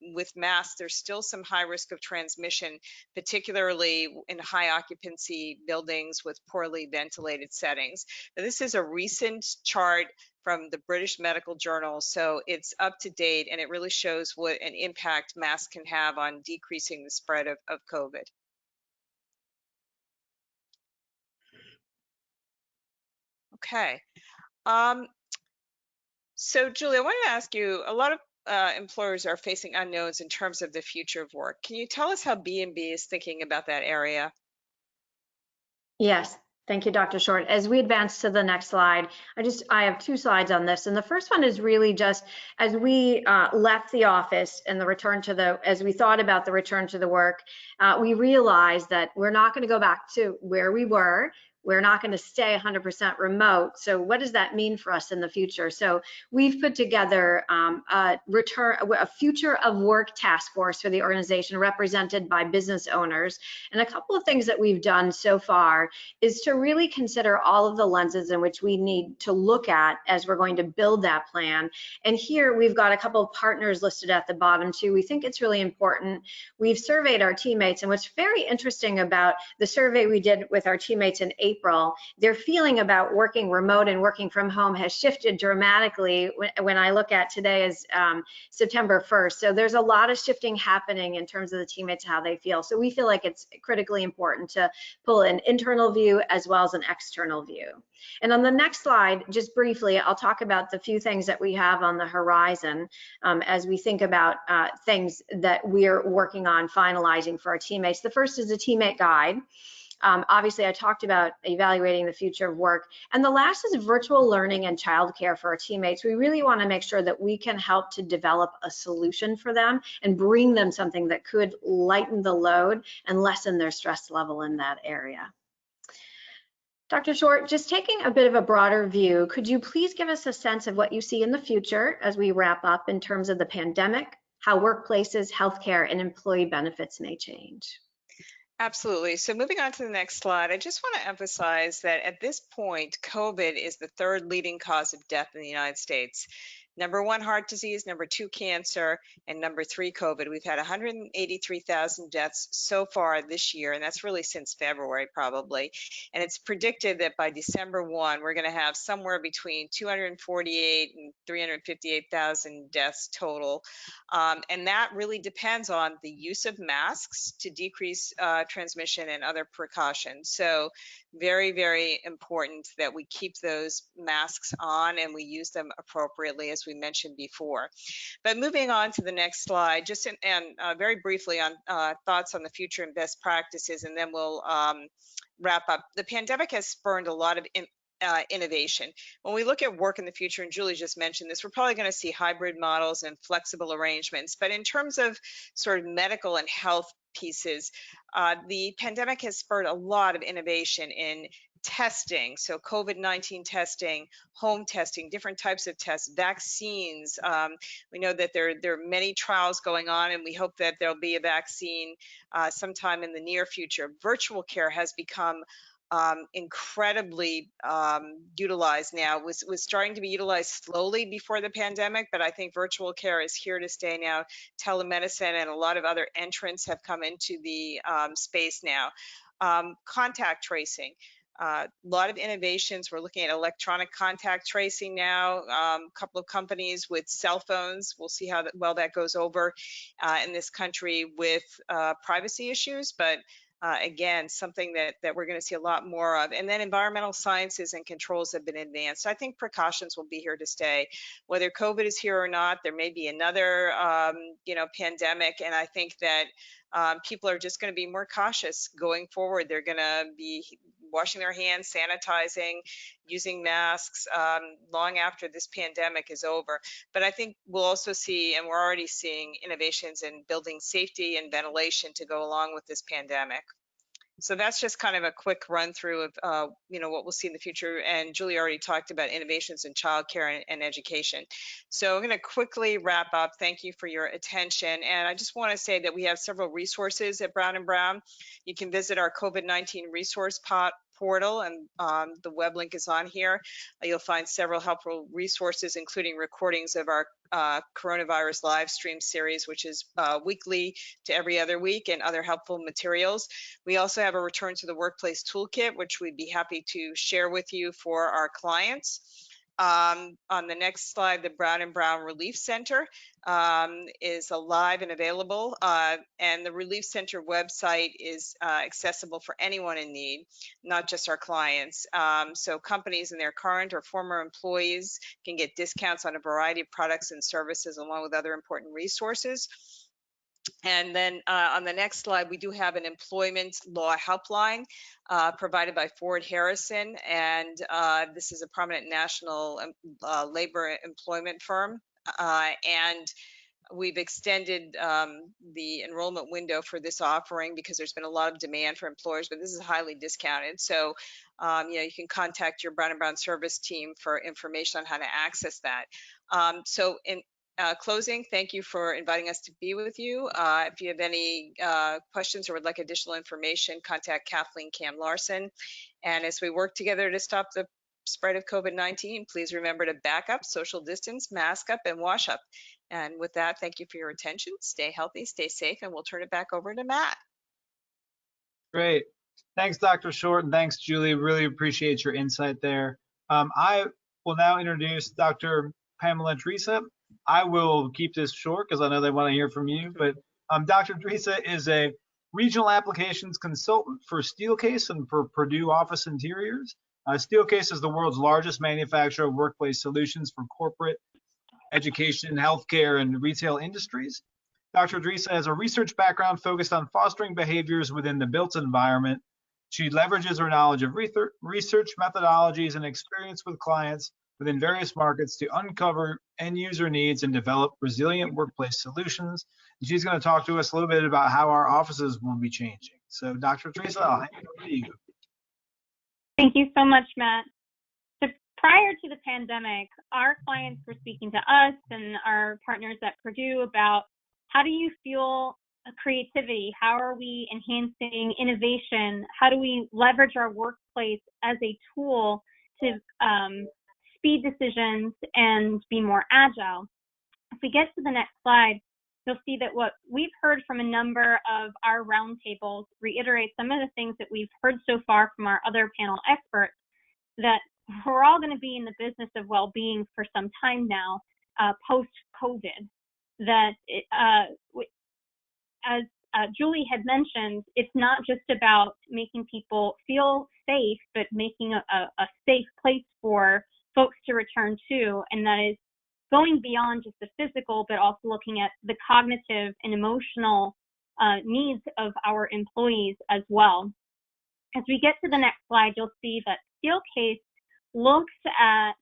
with masks, there's still some high risk of transmission, particularly in high occupancy buildings with poorly ventilated settings. Now, this is a recent chart from the British Medical Journal, so it's up to date, and it really shows what an impact masks can have on decreasing the spread of COVID. Okay. So Julie, I wanted to ask you, a lot of employers are facing unknowns in terms of the future of work. Can you tell us how B&B is thinking about that area? Yes, thank you, Dr. Short. As we advance to the next slide, I have two slides on this. And the first one is really just as we left the office and as we thought about the return to the work, we realized that we're not going to go back to where we were. We're not going to stay 100% remote. So what does that mean for us in the future? So we've put together a future of work task force for the organization represented by business owners. And a couple of things that we've done so far is to really consider all of the lenses in which we need to look at as we're going to build that plan. And here we've got a couple of partners listed at the bottom too. We think it's really important. We've surveyed our teammates, and what's very interesting about the survey we did with our teammates in April, their feeling about working remote and working from home has shifted dramatically when I look at today as September 1st. So there's a lot of shifting happening in terms of the teammates, how they feel. So we feel like it's critically important to pull an internal view as well as an external view. And on the next slide, just briefly, I'll talk about the few things that we have on the horizon as we think about things that we're working on finalizing for our teammates. The first is a teammate guide. Obviously, I talked about evaluating the future of work. And the last is virtual learning and childcare for our teammates. We really want to make sure that we can help to develop a solution for them and bring them something that could lighten the load and lessen their stress level in that area. Dr. Short, just taking a bit of a broader view, could you please give us a sense of what you see in the future as we wrap up in terms of the pandemic, how workplaces, healthcare, and employee benefits may change? Absolutely. So moving on to the next slide, I just want to emphasize that at this point, COVID is the third leading cause of death in the United States. Number 1, heart disease, number 2, cancer, and number 3, COVID. We've had 183,000 deaths so far this year, and that's really since February probably. And it's predicted that by December 1, we're going to have somewhere between 248 and 358,000 deaths total. And that really depends on the use of masks to decrease transmission and other precautions. So very, very important that we keep those masks on and we use them appropriately, as we mentioned before. But moving on to the next slide, just very briefly on thoughts on the future and best practices, and then we'll wrap up. The pandemic has spurred a lot of innovation. When we look at work in the future, and Julie just mentioned this, we're probably going to see hybrid models and flexible arrangements. But in terms of sort of medical and health pieces, the pandemic has spurred a lot of innovation in testing. So COVID-19 testing, home testing, different types of tests, vaccines. We know that there are many trials going on, and we hope that there'll be a vaccine sometime in the near future. Virtual care has become incredibly utilized now. Was starting to be utilized slowly before the pandemic, but I think virtual care is here to stay now. Telemedicine and a lot of other entrants have come into the space now. Contact tracing. A lot of innovations. We're looking at electronic contact tracing now. A couple of companies with cell phones. We'll see how well that goes over in this country with privacy issues, but again, something that we're going to see a lot more of. And then environmental sciences and controls have been advanced. I think precautions will be here to stay. Whether COVID is here or not, there may be another, pandemic. And I think that people are just going to be more cautious going forward. They're going to be washing their hands, sanitizing, using masks long after this pandemic is over. But I think we'll also see, and we're already seeing, innovations in building safety and ventilation to go along with this pandemic. So that's just kind of a quick run through of, what we'll see in the future. And Julie already talked about innovations in childcare and education. So I'm going to quickly wrap up. Thank you for your attention. And I just want to say that we have several resources at Brown & Brown. You can visit our COVID-19 resource portal, and the web link is on here. You'll find several helpful resources, including recordings of our coronavirus live stream series, which is weekly to every other week, and other helpful materials. We also have a return to the workplace toolkit, which we'd be happy to share with you for our clients. On the next slide, the Brown & Brown Relief Center is alive and available, and the Relief Center website is accessible for anyone in need, not just our clients. So companies and their current or former employees can get discounts on a variety of products and services, along with other important resources. And then on the next slide, we do have an employment law helpline provided by Ford Harrison. And this is a prominent national labor employment firm. And we've extended the enrollment window for this offering because there's been a lot of demand for employers, but this is highly discounted. So, you can contact your Brown & Brown service team for information on how to access that. So in closing, thank you for inviting us to be with you. If you have any questions or would like additional information, contact Kathleen Cam Larson. And as we work together to stop the spread of COVID-19, please remember to back up, social distance, mask up, and wash up. And with that, thank you for your attention. Stay healthy, stay safe, and we'll turn it back over to Matt. Great. Thanks, Dr. Short, and thanks, Julie. Really appreciate your insight there. I will now introduce Dr. Pamela Teresa. I will keep this short because I know they want to hear from you, but Dr. Teresa is a regional applications consultant for Steelcase and for Purdue Office Interiors. Steelcase is the world's largest manufacturer of workplace solutions for corporate, education, healthcare, and retail industries. Dr. Teresa has a research background focused on fostering behaviors within the built environment. She leverages her knowledge of research methodologies and experience with clients within various markets to uncover end user needs and develop resilient workplace solutions. And she's going to talk to us a little bit about how our offices will be changing. So Dr. Teresa, I'll hand it over to you. Thank you so much, Matt. So prior to the pandemic, our clients were speaking to us and our partners at Purdue about how do you fuel creativity? How are we enhancing innovation? How do we leverage our workplace as a tool to speed decisions and be more agile? If we get to the next slide, you'll see that what we've heard from a number of our roundtables reiterates some of the things that we've heard so far from our other panel experts, that we're all going to be in the business of well-being for some time now, post-COVID. That as Julie had mentioned, it's not just about making people feel safe, but making a safe place for folks to return to, and that is going beyond just the physical, but also looking at the cognitive and emotional needs of our employees as well. As we get to the next slide, you'll see that Steelcase looks at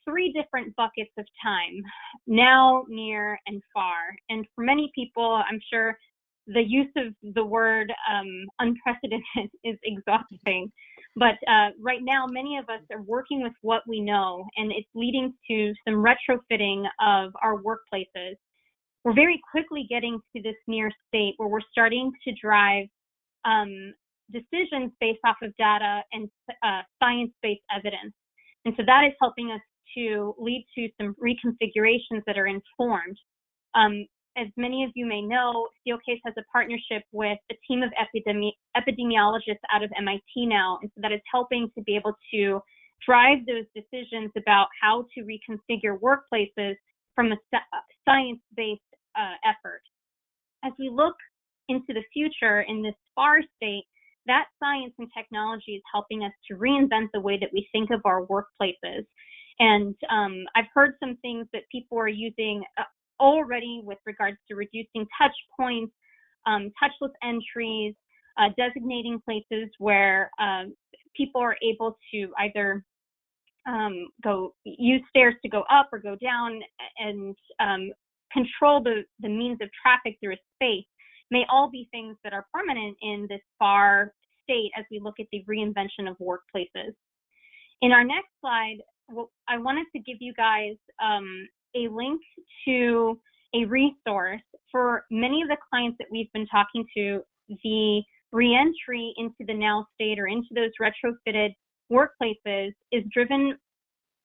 3 different buckets of time: now, near, and far. And for many people, I'm sure the use of the word unprecedented is exhausting. But right now, many of us are working with what we know, and it's leading to some retrofitting of our workplaces. We're very quickly getting to this near state where we're starting to drive decisions based off of data and science-based evidence. And so that is helping us to lead to some reconfigurations that are informed. As many of you may know, Steelcase has a partnership with a team of epidemiologists out of MIT now, and so that is helping to be able to drive those decisions about how to reconfigure workplaces from a science-based effort. As we look into the future in this far state, that science and technology is helping us to reinvent the way that we think of our workplaces. And I've heard some things that people are using already with regards to reducing touch points, touchless entries, designating places where people are able to either use stairs to go up or go down, and control the means of traffic through a space, may all be things that are permanent in this far state as we look at the reinvention of workplaces. In our next slide, I wanted to give you guys a link to a resource for many of the clients that we've been talking to. The reentry into the now state or into those retrofitted workplaces is driven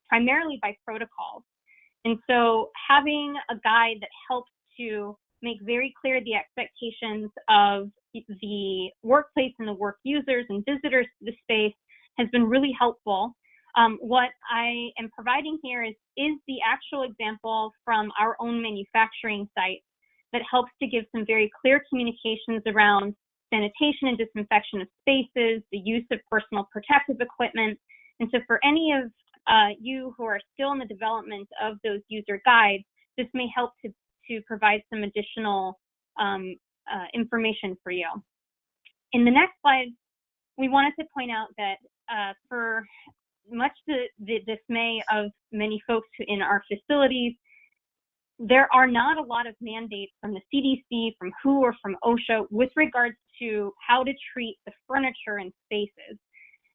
primarily by protocols. And so having a guide that helps to make very clear the expectations of the workplace and the work users and visitors to the space has been really helpful. What I am providing here is the actual example from our own manufacturing site that helps to give some very clear communications around sanitation and disinfection of spaces, the use of personal protective equipment. And so for any of you who are still in the development of those user guides, this may help to provide some additional information for you. In the next slide, we wanted to point out that for much the dismay of many folks in our facilities, there are not a lot of mandates from the CDC, from WHO, or from OSHA with regards to how to treat the furniture and spaces.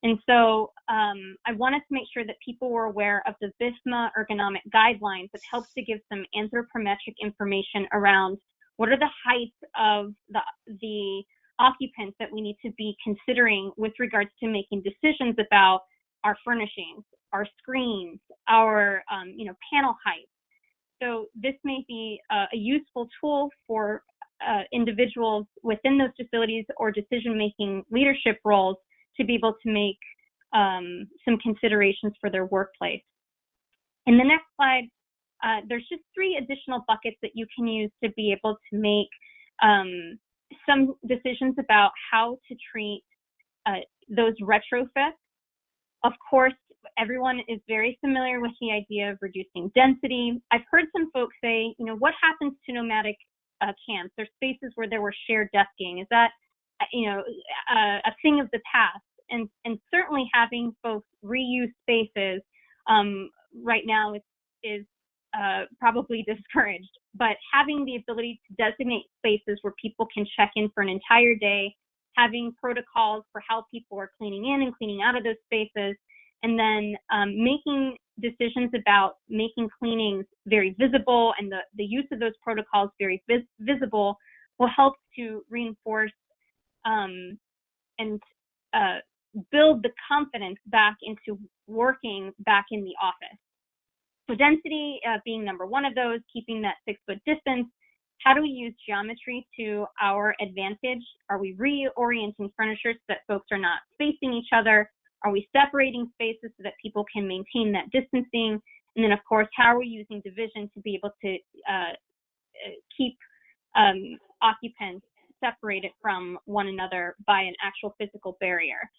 And so I wanted to make sure that people were aware of the BIFMA ergonomic guidelines that helps to give some anthropometric information around what are the heights of the occupants that we need to be considering with regards to making decisions about our furnishings, our screens, our panel height. So this may be a useful tool for individuals within those facilities or decision-making leadership roles to be able to make some considerations for their workplace. In the next slide, there's just 3 additional buckets that you can use to be able to make some decisions about how to treat those retrofits. Of course, everyone is very familiar with the idea of reducing density. I've heard some folks say, what happens to nomadic camps? There's spaces where there were shared desking. Is that, a thing of the past? And certainly having folks reuse spaces right now is probably discouraged. But having the ability to designate spaces where people can check in for an entire day, having protocols for how people are cleaning in and cleaning out of those spaces, and then making decisions about making cleanings very visible and the use of those protocols very visible will help to reinforce and build the confidence back into working back in the office. So density being number one of those, keeping that 6-foot distance. How do we use geometry to our advantage? Are we reorienting furniture so that folks are not facing each other? Are we separating spaces so that people can maintain that distancing? And then, of course, how are we using division to be able to keep occupants separated from one another by an actual physical barrier?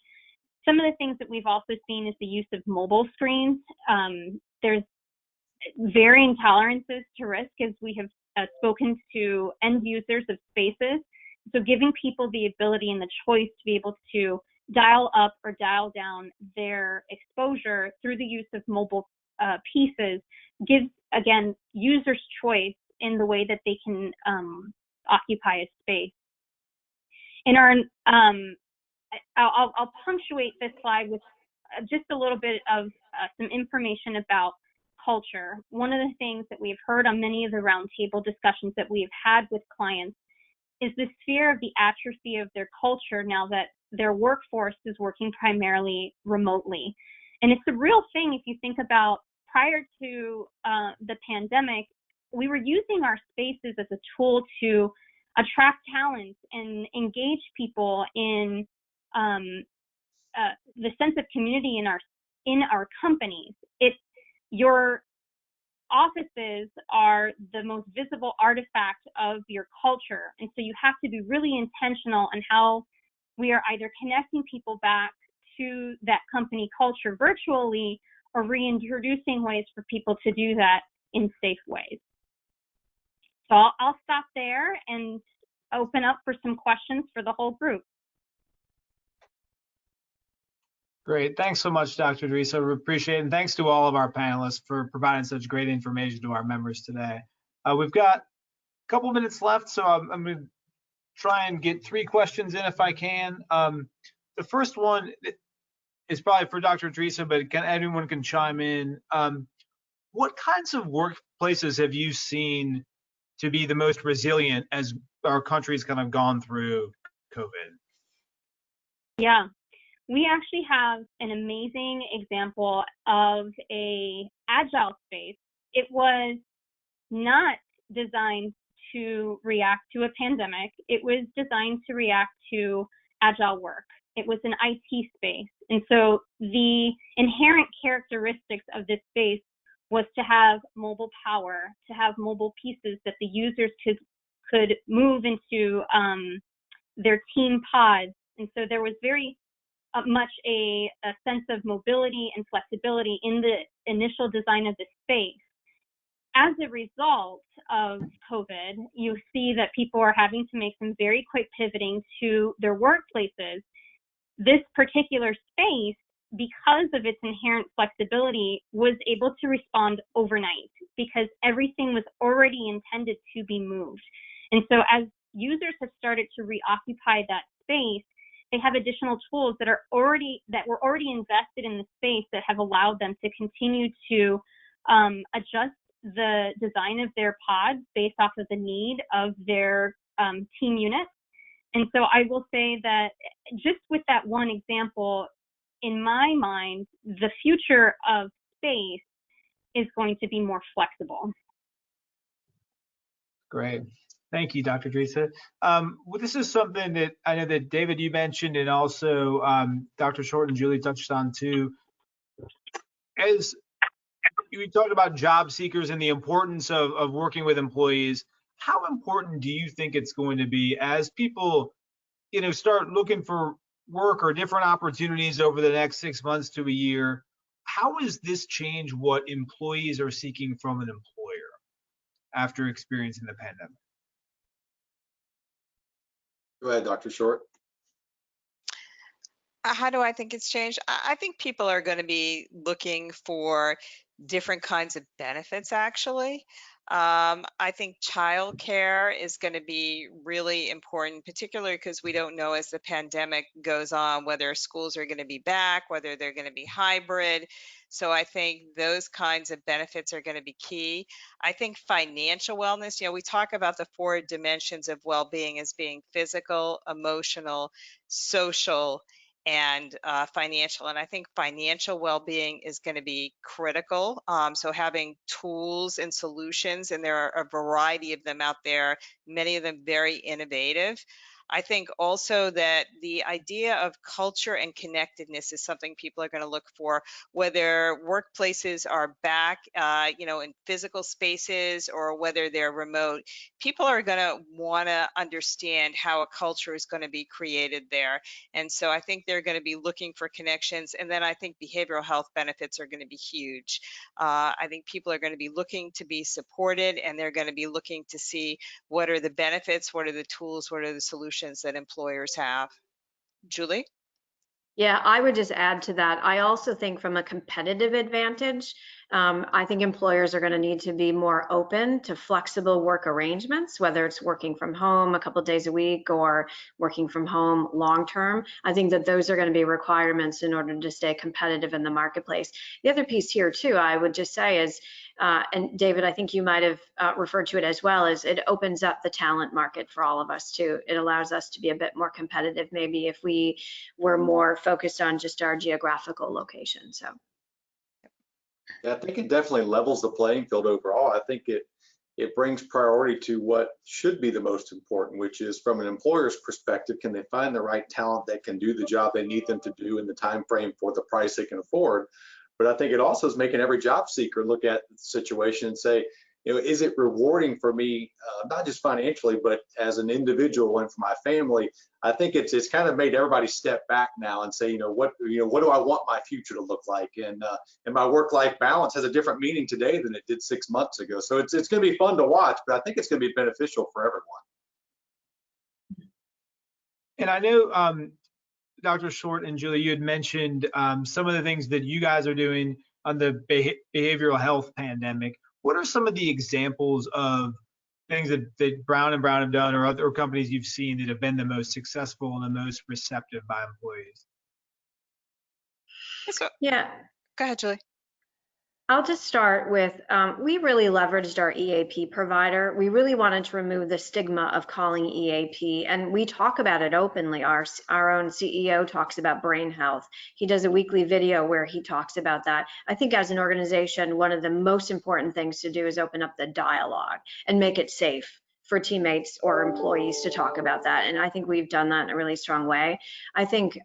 Some of the things that we've also seen is the use of mobile screens. There's varying tolerances to risk as we have spoken to end users of spaces. So giving people the ability and the choice to be able to dial up or dial down their exposure through the use of mobile pieces gives, again, users choice in the way that they can occupy a space. In our, I'll punctuate this slide with just a little bit of some information about culture. One of the things that we've heard on many of the roundtable discussions that we've had with clients is this fear of the atrophy of their culture now that their workforce is working primarily remotely. And it's a real thing if you think about prior to the pandemic, we were using our spaces as a tool to attract talent and engage people in the sense of community in our companies. Your offices are the most visible artifact of your culture. And so you have to be really intentional on how we are either connecting people back to that company culture virtually or reintroducing ways for people to do that in safe ways. So I'll stop there and open up for some questions for the whole group. Great. Thanks so much, Dr. Teresa. We appreciate it. And thanks to all of our panelists for providing such great information to our members today. We've got a couple minutes left, so I'm going to try and get 3 questions in if I can. The first one is probably for Dr. Teresa, but anyone can chime in. What kinds of workplaces have you seen to be the most resilient as our country's kind of gone through COVID? Yeah, we actually have an amazing example of a agile space. It was not designed to react to a pandemic. It was designed to react to agile work. It was an IT space. And so the inherent characteristics of this space was to have mobile power, to have mobile pieces that the users could move into their team pods. And so there was very much a sense of mobility and flexibility in the initial design of the space. As a result of COVID, you see that people are having to make some very quick pivoting to their workplaces. This particular space, because of its inherent flexibility, was able to respond overnight because everything was already intended to be moved. And so as users have started to reoccupy that space, they have additional tools that were already invested in the space that have allowed them to continue to adjust the design of their pods based off of the need of their team units. And so I will say that just with that one example, in my mind, the future of space is going to be more flexible. Great. Thank you, Dr. Teresa. Well, this is something that I know that David, you mentioned, and also Dr. Short and Julie touched on too. As we talked about job seekers and the importance of working with employees, how important do you think it's going to be as people, start looking for work or different opportunities over the next 6 months to a year? How does this change what employees are seeking from an employer after experiencing the pandemic? Go ahead, Dr. Short. How do I think it's changed? I think people are going to be looking for different kinds of benefits, actually. I think childcare is going to be really important, particularly because we don't know as the pandemic goes on whether schools are going to be back, whether they're going to be hybrid. So I think those kinds of benefits are going to be key. I think financial wellness, we talk about the 4 dimensions of well-being as being physical, emotional, social, and financial. And I think financial well-being is going to be critical. So having tools and solutions, and there are a variety of them out there, many of them very innovative. I think also that the idea of culture and connectedness is something people are going to look for, whether workplaces are back, in physical spaces or whether they're remote. People are going to want to understand how a culture is going to be created there. And so I think they're going to be looking for connections. And then I think behavioral health benefits are going to be huge. I think people are going to be looking to be supported, and they're going to be looking to see what are the benefits, what are the tools, what are the solutions that employers have. Julie? Yeah, I would just add to that. I also think from a competitive advantage, I think employers are going to need to be more open to flexible work arrangements, whether it's working from home a couple of days a week or working from home long term. I think that those are going to be requirements in order to stay competitive in the marketplace. The other piece here too, I would just say is, and David, I think you might have referred to it as well, is it opens up the talent market for all of us too. It allows us to be a bit more competitive, maybe if we were more focused on just our geographical location. So. Yeah, I think it definitely levels the playing field overall. I think it brings priority to what should be the most important, which is from an employer's perspective, can they find the right talent that can do the job they need them to do in the time frame for the price they can afford? but I think it also is making every job seeker look at the situation and say, is it rewarding for me, not just financially, but as an individual and for my family? I think it's kind of made everybody step back now and say, what do I want my future to look like? And my work-life balance has a different meaning today than it did 6 months ago. So it's going to be fun to watch, but I think it's going to be beneficial for everyone. And I know, Dr. Short and Julie, you had mentioned some of the things that you guys are doing on the behavioral health pandemic. What are some of the examples of things that Brown & Brown have done, or other companies you've seen that have been the most successful and the most receptive by employees? So, Yeah, go ahead, Julie. I'll just start with, we really leveraged our EAP provider. We really wanted to remove the stigma of calling EAP, and we talk about it openly. Our own CEO talks about brain health. He does a weekly video where he talks about that. I think as an organization, one of the most important things to do is open up the dialogue and make it safe for teammates or employees to talk about that. And I think we've done that in a really strong way. I think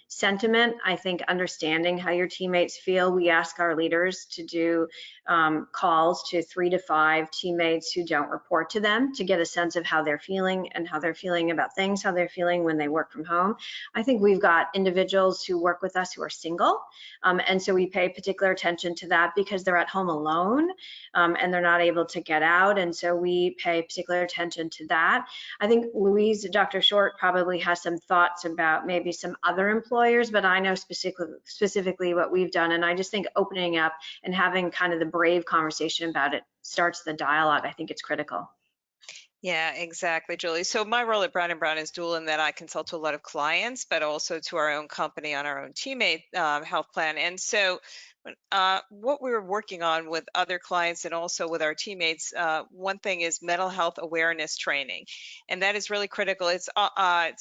sentiment, I think understanding how your teammates feel. We ask our leaders to do calls to 3 to 5 teammates who don't report to them to get a sense of how they're feeling and how they're feeling about things, how they're feeling when they work from home. I think we've got individuals who work with us who are single. And so we pay particular attention to that because they're at home alone and they're not able to get out. And so we pay particular attention to that. I think Dr. Short probably has some thoughts about maybe some other employers, but I know specifically what we've done. And I just think opening up and having kind of the brave conversation about it starts the dialogue. I think it's critical. Yeah, exactly, Julie. So my role at Brown & Brown is dual in that I consult to a lot of clients, but also to our own company on our own teammate health plan. And so what we're working on with other clients and also with our teammates, one thing is mental health awareness training, and that is really critical. It's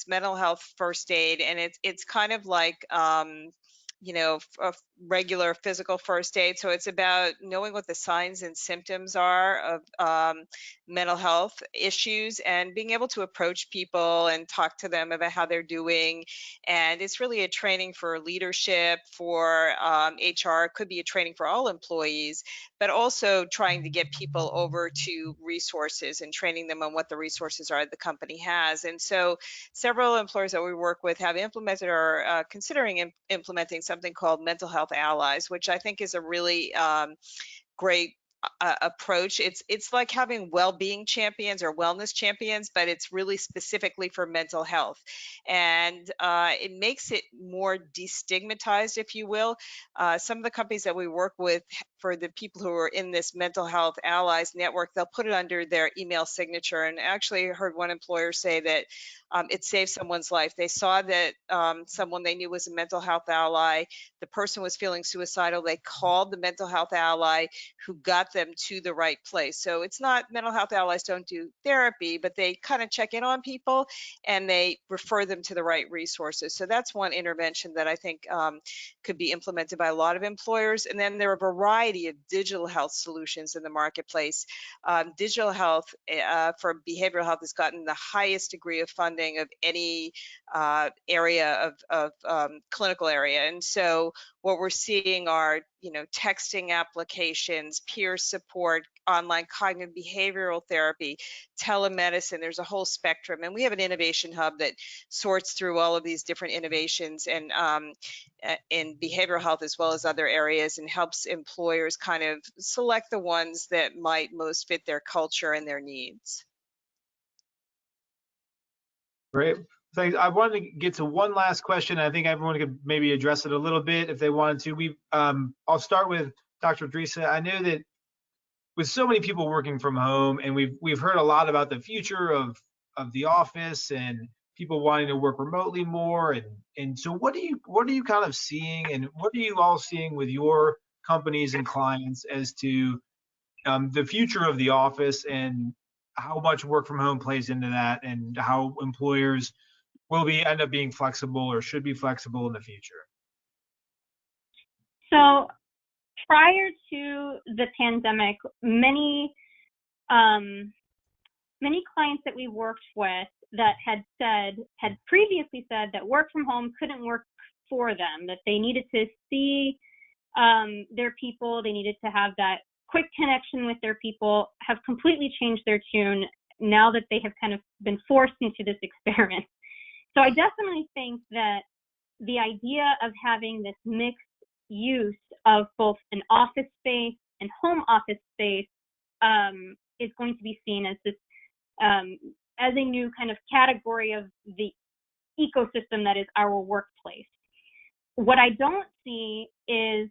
mental health first aid, and it's kind of like a regular physical first aid. So it's about knowing what the signs and symptoms are of mental health issues and being able to approach people and talk to them about how they're doing. And it's really a training for leadership, for HR, it could be a training for all employees, but also trying to get people over to resources and training them on what the resources are the company has. And so several employers that we work with have implemented or considering implementing something called mental health allies, which I think is a really great approach. It's like having well-being champions or wellness champions, but it's really specifically for mental health, and it makes it more destigmatized, if you will. Some of the companies that we work with, for the people who are in this mental health allies network, they'll put it under their email signature. And actually heard one employer say that it saved someone's life. They saw that someone they knew was a mental health ally. The person was feeling suicidal. They called the mental health ally, who got them to the right place. So it's not, mental health allies don't do therapy, but they kind of check in on people and they refer them to the right resources. So that's one intervention that I think could be implemented by a lot of employers. And then there are a variety of digital health solutions in the marketplace. Digital health for behavioral health has gotten the highest degree of funding of any area of clinical area. And so what we're seeing are, texting applications, peer support, online cognitive behavioral therapy, telemedicine. There's a whole spectrum. And we have an innovation hub that sorts through all of these different innovations and in behavioral health as well as other areas, and helps employers kind of select the ones that might most fit their culture and their needs. Great. Thanks. I wanted to get to one last question. I think everyone could maybe address it a little bit if they wanted to. I'll start with Dr. Drisa. I know that with so many people working from home, and we've heard a lot about the future of the office and people wanting to work remotely more. And so what are you kind of seeing, and what are you all seeing with your companies and clients as to the future of the office and how much work from home plays into that, and how employers will end up being flexible or should be flexible in the future? So prior to the pandemic, many clients that we worked with that had previously said that work from home couldn't work for them, that they needed to see their people. They needed to have that quick connection with their people, have completely changed their tune now that they have kind of been forced into this experiment. So I definitely think that the idea of having this mixed use of both an office space and home office space is going to be seen as this as a new kind of category of the ecosystem that is our workplace. What I don't see is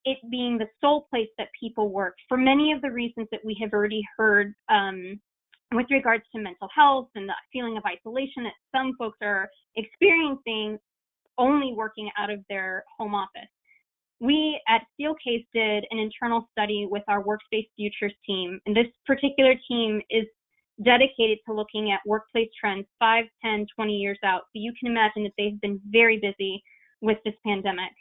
it being the sole place that people work for many of the reasons that we have already heard with regards to mental health and the feeling of isolation that some folks are experiencing only working out of their home office. We at Steelcase did an internal study with our Workspace Futures team, and this particular team is dedicated to looking at workplace trends 5, 10, 20 years out. So you can imagine that they've been very busy with this pandemic.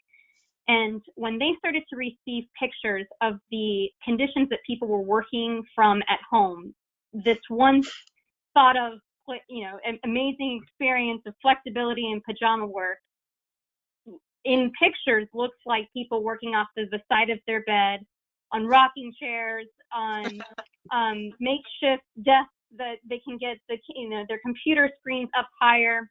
And when they started to receive pictures of the conditions that people were working from at home, this once thought of, an amazing experience of flexibility and pajama work in pictures looks like people working off the side of their bed, on rocking chairs, on makeshift desks that they can get their computer screens up higher.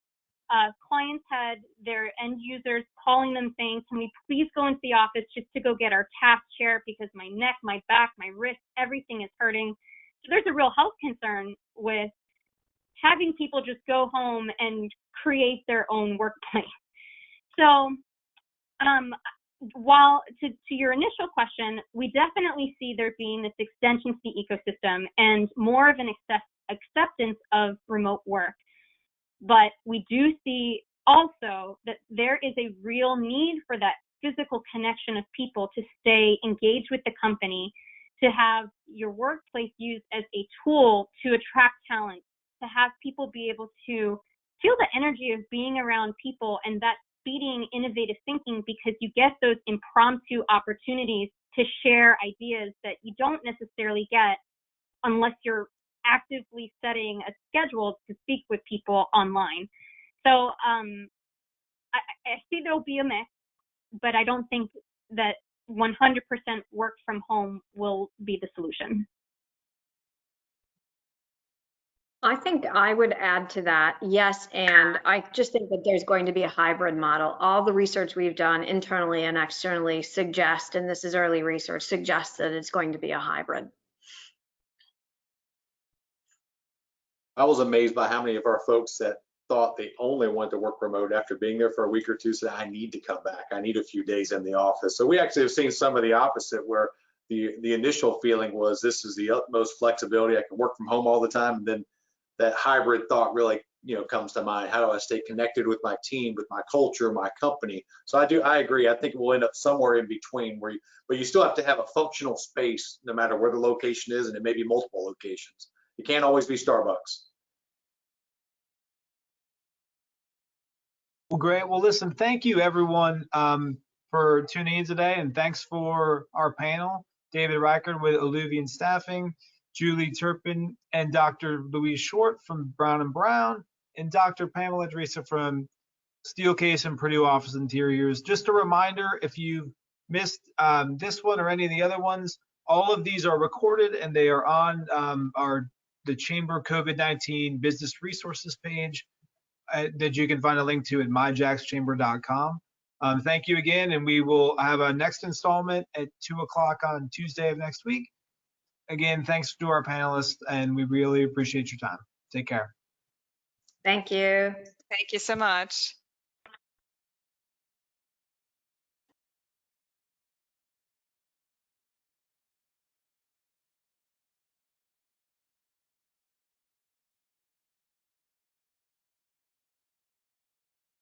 Clients had their end users calling them saying, can we please go into the office just to go get our task chair because my neck, my back, my wrist, everything is hurting. So there's a real health concern with having people just go home and create their own workplace. So while to your initial question, we definitely see there being this extension to the ecosystem and more of an acceptance of remote work. But we do see also that there is a real need for that physical connection of people to stay engaged with the company, to have your workplace used as a tool to attract talent, to have people be able to feel the energy of being around people, and that feeding innovative thinking because you get those impromptu opportunities to share ideas that you don't necessarily get unless you're actively setting a schedule to speak with people online. So I see there'll be a mix, but I don't think that 100% work from home will be the solution. I think I would add to that, yes, and I just think that there's going to be a hybrid model. All the research we've done internally and externally suggests, and this is early research, suggests that it's going to be a hybrid. I was amazed by how many of our folks that thought they only wanted to work remote after being there for a week or two said, I need to come back. I need a few days in the office. So we actually have seen some of the opposite, where the initial feeling was this is the utmost flexibility. I can work from home all the time. And then that hybrid thought really, comes to mind. How do I stay connected with my team, with my culture, my company? So I agree. I think we'll end up somewhere in between but you still have to have a functional space no matter where the location is, and it may be multiple locations. It can't always be Starbucks. Well, great. Well, listen, thank you everyone for tuning in today, and thanks for our panel, David Reichert with Alluvian Staffing, Julie Turpin and Dr. Louise Short from Brown & Brown, and Dr. Pamela Dresa from Steelcase and Purdue Office Interiors. Just a reminder, if you missed this one or any of the other ones, all of these are recorded and they are on the Chamber COVID-19 Business Resources page that you can find a link to at myjaxchamber.com. Thank you again, and we will have a next installment at 2 o'clock on Tuesday of next week. Again, thanks to our panelists, and we really appreciate your time. Take care. Thank you. Thank you so much.